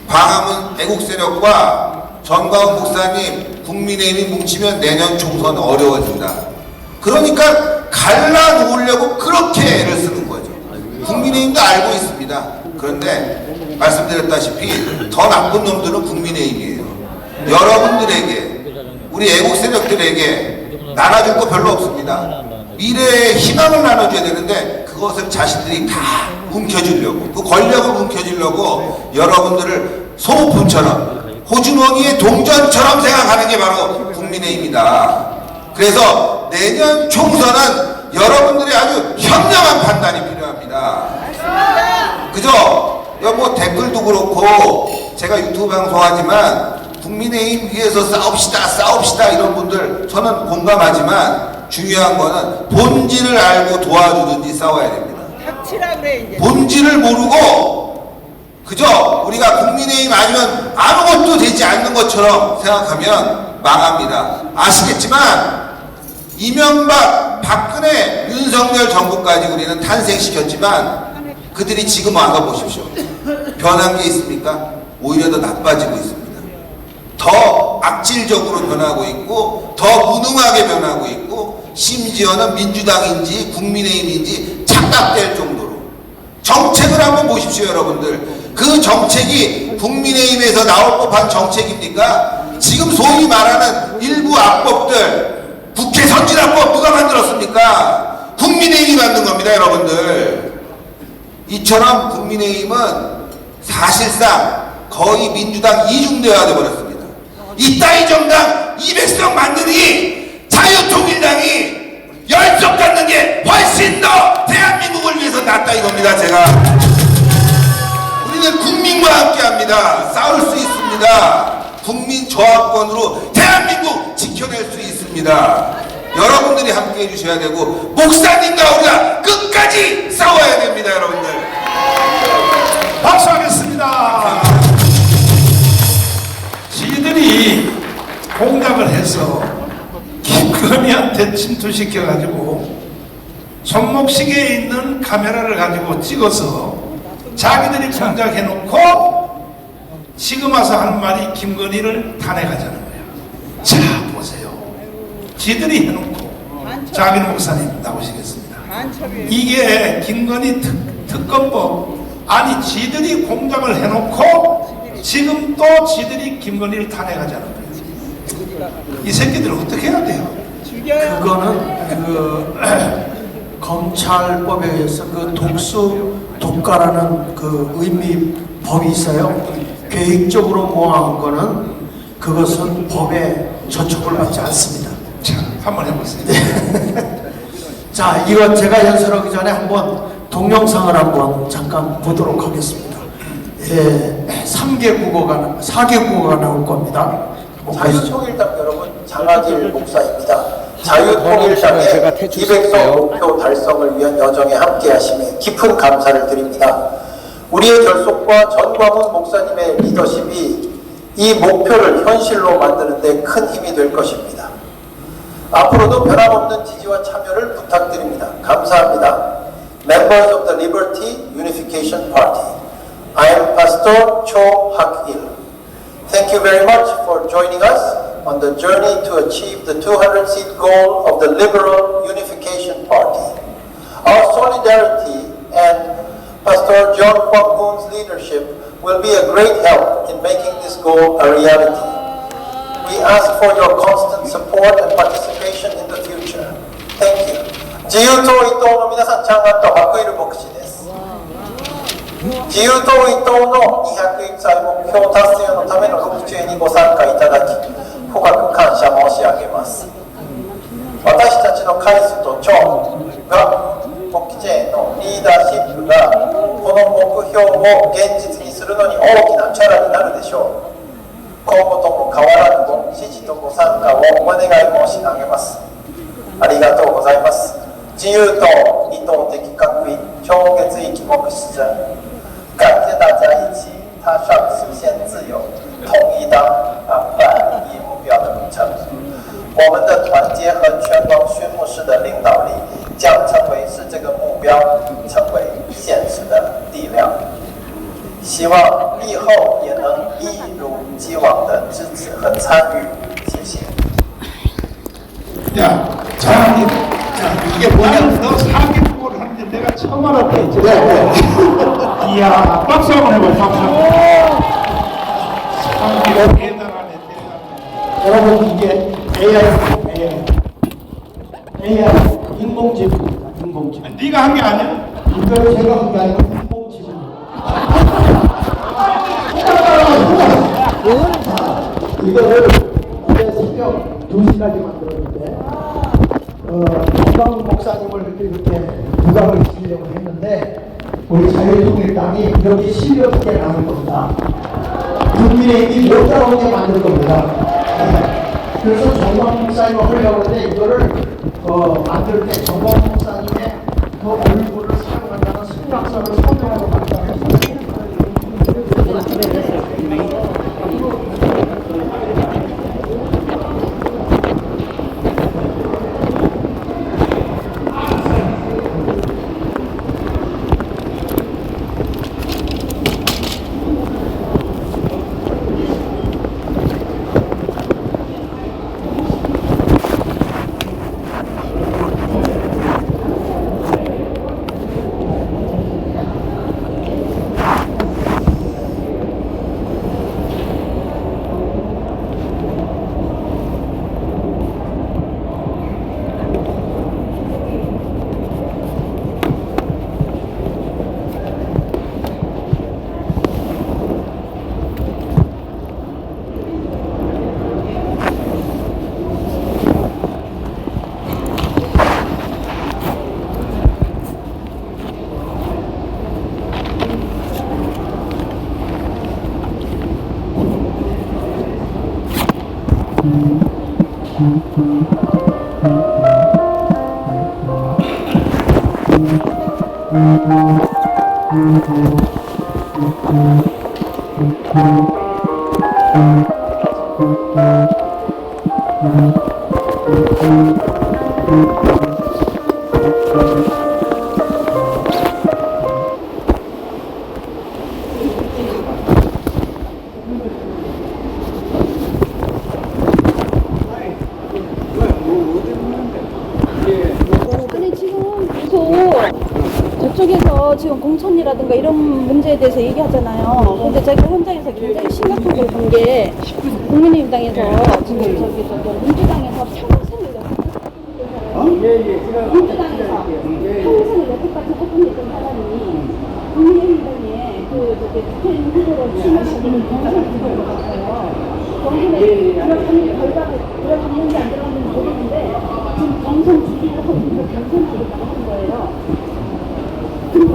광화문 애국세력과 전광훈 목사님 국민의힘이 뭉치면 내년 총선 어려워진다. 그러니까 갈라놓으려고 그렇게 애를 쓰는 거죠. 국민의힘도 알고 있습니다. 그런데 말씀드렸다시피 더 나쁜 놈들은 국민의힘이에요. 여러분들에게, 우리 애국 세력들에게 나눠줄 거 별로 없습니다. 미래의 희망을 나눠줘야 되는데 그것을 자신들이 다 움켜쥐려고, 그 권력을 움켜쥐려고 여러분들을 소모품처럼, 호주머니의 동전처럼 생각하는 게 바로 국민의힘이다. 그래서 내년 총선은 여러분들의 아주 현명한 판단이 필요합니다. 그죠? 뭐 댓글도 그렇고 제가 유튜브 방송하지만 국민의힘 위해서 싸웁시다 이런 분들 저는 공감하지만 중요한 거는 본질을 알고 도와주든지 싸워야 됩니다. 닥치라 그래 이제. 본질을 모르고 그저 우리가 국민의힘 아니면 아무것도 되지 않는 것처럼 생각하면 망합니다. 아시겠지만 이명박, 박근혜, 윤석열 정부까지 우리는 탄생시켰지만 그들이 지금 와서 보십시오. 변한 게 있습니까? 오히려 더 나빠지고 있습니다. 더 악질적으로 변하고 있고 더 무능하게 변하고 있고 심지어는 민주당인지 국민의힘인지 착각될 정도로 정책을 한번 보십시오. 여러분들 그 정책이 국민의힘에서 나올 법한 정책입니까? 지금 소위 말하는 일부 악법들 국회 선진화법 누가 만들었습니까? 국민의힘이 만든 겁니다. 여러분들 이처럼 국민의힘은 사실상 거의 민주당 이중대화 되어버렸습니다. 이따위 정당 200석 만드니 자유통일당이 10석 갖는 게 훨씬 더 대한민국을 위해서 낫다 이겁니다. 제가 우리는 국민과 함께합니다. 싸울 수 있습니다. 국민 저항권으로 대한민국 지켜낼 수 있습니다. 여러분들이 함께 해주셔야 되고 목사님과 우리가 끝까지 싸워야 됩니다. 여러분들 박수하겠습니다. 지들이 공작을 해서 김건희한테 침투시켜가지고 손목시계에 있는 카메라를 가지고 찍어서 자기들이 공작해놓고 지금 와서 하는 말이 김건희를 탄핵하자는 거야. 자 보세요. 지들이 해놓고 자기 목사님 나오시겠습니다. 이게 김건희 특검법 아니 지들이 공작을 해놓고 지금 또 지들이 김건희를 탄핵하자는 거예요. 이 새끼들 어떻게 해야 돼요? 그거는 검찰법에 의해서 그 독수 독가라는 그 의미법이 있어요. 계획적으로 모아한 거는 그것은 법에 저촉을 받지 않습니다. 자, 한번 해보세요. 자, 이거 제가 연설하기 전에 한번 동영상을 한번 잠깐 보도록 하겠습니다. 4개 국어가 나올 겁니다. 자유통일당 여러분, 장하길 목사입니다. 자유통일당의 200석 목표 달성을 위한 여정에 함께하심에 깊은 감사를 드립니다. 우리의 결속과 전광훈 목사님의 리더십이 이 목표를 현실로 만드는 데 큰 힘이 될 것입니다. 앞으로도 변함없는 지지와 참여를 부탁드립니다. 감사합니다. Members of the Liberty Unification Party. I am Pastor Cho Hak-il. Thank you very much for joining us on the journey to achieve the 200-seat goal of the Liberal Unification Party. Our solidarity and Pastor John Kwok-moon's leadership will be a great help in making this goal a reality. We ask for your constant support and participation in the future. Thank you. 自由党伊党の皆さん、ちゃんがと白衣牧師です。自由党伊党の201歳目標達成のための録中にご参加いただき、深く感謝申し上げます。私たちのカリスと長が牧師のリーダーシップがこの目標を現実にするのに大きな力になるでしょう。今後とも変わらぬご支持とご参加をお願い申し上げます。ありがとうございます。自由党伊党的革命超越域牧师者，感谢大家一起踏上实现自由、统一的反以目标的路程。我们的团结和全光宣牧师的领导力将使这个目标成为现实的力量。希望以后也能一如既往的支持和参与，谢谢。 야, 자, 이게 뭐냐? 너 사기국어를 하는데 내가 처음 알았다. 이야, 박수 한번 해봐, 박수. 사기국 대단하네, 대단하네. 여러분 이게 AI 인공지능입니다. 인공지능. 네가 한 게 아니야? 이걸 제가 한 게 아니고 인공지능. 이거를 어제 새벽 2시까지 만들었는데 정광훈 목사님을 이렇게 부각을 시키려고 했는데 우리 자유통일당이 여기 실력 있게 나올 겁니다. 국민의힘이 못 따라오게 만들 겁니다. 그래서 정광 목사님을 하려고 하는데 이거를 만들 때 정광 목사님의 그 얼굴을 사용한다는 승낙서를 서명하고 만들어서 아니 지금 계속 저쪽에서 지금 공천이라든가 이런 문제에 대해서 얘기하잖아요. 근데 제가 현장에서 굉장히 심각한 걸 본 게 국민의힘당에서 지금 저기 민주당에서 평생을 민주당에서 평생을 여태까지 활동했던 사람이 국민의힘당에 그 저기 국회의원 후보로 출마하기는 경선 후보인 것 같아요. 경선에 들어가는 결과가 들어갔는지 안 들어갔는지 모르는데 지금 경선 준비를 하고 있는 경선하겠다고 하는 거예요. 근데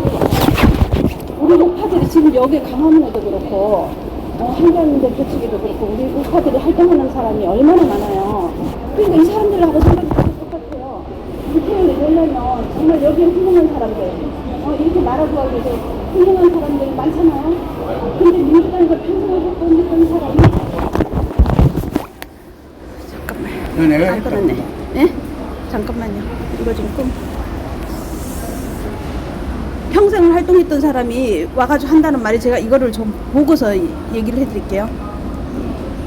우리 우파들이 지금 여기 강화문에도 그렇고 한강 대표 측에도 그렇고 우리 우파들이 활동하는 사람이 얼마나 많아요. 그러니까 이 사람들하고 생각이 다 똑같아요. 국회의원이 되려면 정말 여기에 훌륭한 사람들 이렇게 나라구하기 위해서 훌륭한 사람들이 많잖아요. 근데 민주당에서 평생을 활동했던 사람이 잠깐만. 그렇네. 예? 잠깐만요. 이거 지금 평생을 활동했던 사람이 와가지고 한다는 말이 제가 이거를 좀 보고서 얘기를 해드릴게요.